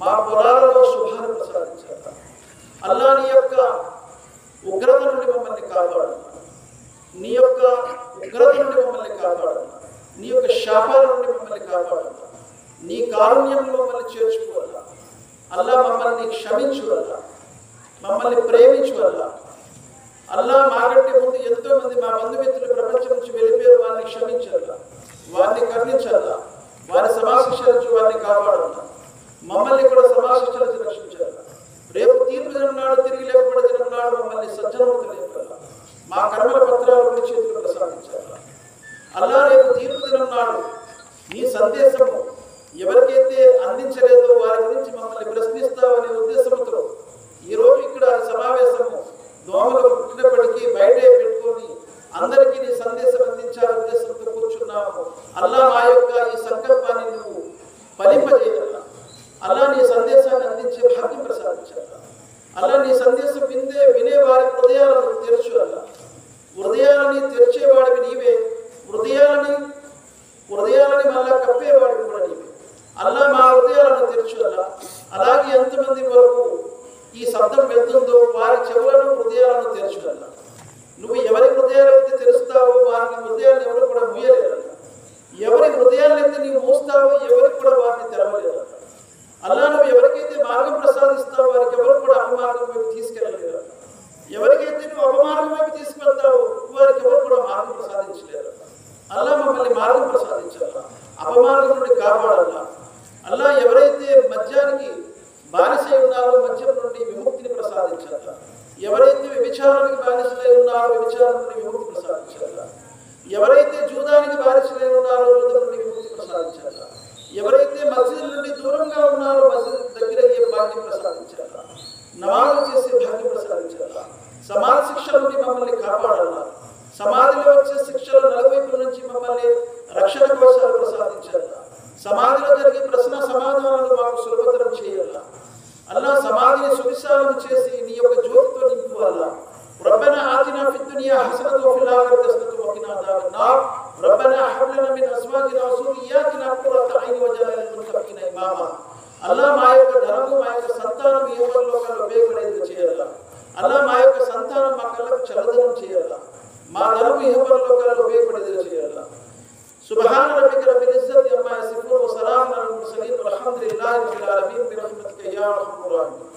మా పొలాలలో శుభాలు ప్రసాదించాలా. అల్లాహ్ నీ యొక్క ఉగ్రత నుండి మమ్మల్ని కాపాడాలి. నీ యొక్క ఉగ్రత నుండి మమ్మల్ని కాపాడాలి. నీ యొక్క శాపాల నుండి మమ్మల్ని కాపాడాలి. నీ కారుణ్యంలో మమ్మల్ని చేర్చుకోవాలా. అల్లాహ్ మమ్మల్ని క్షమించువల్లా, మమ్మల్ని ప్రేమించువల్లా. అల్లాహ్ మాకంటే ముందు ఎంతో మంది మా బంధుమిత్రులు ప్రపంచం నుంచి వెళ్ళిపోయారు. వారిని క్షమించాలా, వారిని కరుణించాలా, వారి సమాశిక్షల నుంచి వారిని కాపాడాలా. మమ్మల్ని కూడా సమాశిక్షల నుంచి రక్షించాలా. రేపు తీర్పు దినం నాడు, తిరిగి లేకపోవడం దినం నాడు మమ్మల్ని సజ్జనములు లేపాలా. మా కర్మల పత్రాలు మీ చేతులు ప్రసాదించాలా. అల్లాహ్ రేపు తీర్పు దినం నాడు నీ సందేశము ఎవరికైతే అందించలేదో వారి గురించి మమ్మల్ని ప్రశ్నిస్తావనే ఉద్దేశంతో ఈరోజు ఇక్కడ సమావేశము దోమలు పుట్టినప్పటికీ బయటే పెట్టుకొని అందరికీ నీ సందేశం అందించాలనే ఉద్దేశంతో కూర్చున్నాము. అల్లాహ్ మా యొక్క ఈ సంకల్పాన్ని నువ్వు ఫలింపజేయాలా. అల్లాహ్ నీ సందేశాన్ని అందించే భాగ్యం ప్రసాదించాలా. అల్లాహ్ నీ సందేశం వినే వారి హృదయాలను తెరచులా. హృదయాలని తెరిచేవాడివి నీవే, హృదయాలని మళ్ళా కప్పేవాడివి కూడా నీవే. అల్లా మా హృదయాలను తెరచు అల్లా. అలాగే ఎంతమంది వరకు ఈ శబ్దం వెళ్తుందో వారి చెవులను హృదయాలను తెరచు అల్లా. నువ్వు ఎవరి హృదయాలు అయితే తెరుస్తావో వారి హృదయాలను ఎవరు కూడా మూయలేరు. ఎవరి హృదయాలను అయితే నీవు మూస్తావో ఎవరికి కూడా వారిని తెరవలేరు. అల్లా నువ్వు ఎవరికైతే మార్గం ప్రసాదిస్తావో వారికి ఎవరు కూడా అపమార్గం వైపు తీసుకెళ్ళలేరు. ఎవరికైతే నువ్వు అపమార్గం వైపు తీసుకెళ్తావో వారికి ఎవరు కూడా మార్గం ప్రసాదించలేరు. అల్లా మమ్మల్ని మార్గం ప్రసాదించాలా, అపమార్గం నుండి కాపాడాలా. అల్లా ఎవరైతే మద్యానికి బానిసై ఉన్నారో మద్యం నుండి విముక్తిని ప్రసాదించాలా. ఎవరైతే వ్యభిచారానికి బానిసలై ఉన్నారో వ్యభిచారం నుండి విముక్తి ప్రసాదించాలా. ఎవరైతే జూదానికి బానిసలై ఉన్నారో జూదం నుండి విముక్తి ప్రసాదించాలా. ఎవరైతే మస్జిద్ నుండి దూరంగా ఉన్నారో మస్జిద్ దగ్గర అయ్యే భాగ్యం ప్రసాదించాలా. నమాజు చేసే భాగ్యం ప్రసాదించాలా. సమాజ శిక్ష నుండి మమ్మల్ని కాపాడాలా. సమాధిలో వచ్చే శిక్షలు నలువైపుల నుంచి మమ్మల్ని రక్షణ కోశాలు ప్రసాదించాలా. సమాధిలో జరిగే ప్రశ్న సమాధానాలు మాకు సులభతరం చేయాలా. అల్లా సమాధిని సువిశాలం చేసి నీ యొక్క జ్యోతితో నింపువాలా. రబ్బనా ఆతినా ఫిద్ దునియా హసనతు వఫిల్ ఆఖిరతి హసనతు వఖినా అదాబన్ నార్. రబ్బనా హబ్ లనా మిన్ అజ్వాజినా వజుర్రియ్యాతినా ఖుర్రత ఐన్ వజఅల్నా లిల్ ముత్తఖీన ఇమామా. అల్లా మా యొక్క ధనము మా యొక్క సంతానం ఏ పరలోకంలో ఉపయోగపడేది చేయాలా. అల్లా మా యొక్క సంతానం మా కళ్ళకు చల్లదనం చేయాలా. మా ధనము ఏ పరలోకంలో ఉపయోగపడేది చేయాలా. సుబ్హాన రబ్బిక రబ్బిల్ ఇజ్జతి అమ్మా యసిఫూన్ వ సలామున్ అలల్ ముర్సలీన్ వల్హమ్దులిల్లాహి రబ్బిల్ ఆలమీన్ బిరహ్మతిక యా అర్హమర్ రాహిమీన్.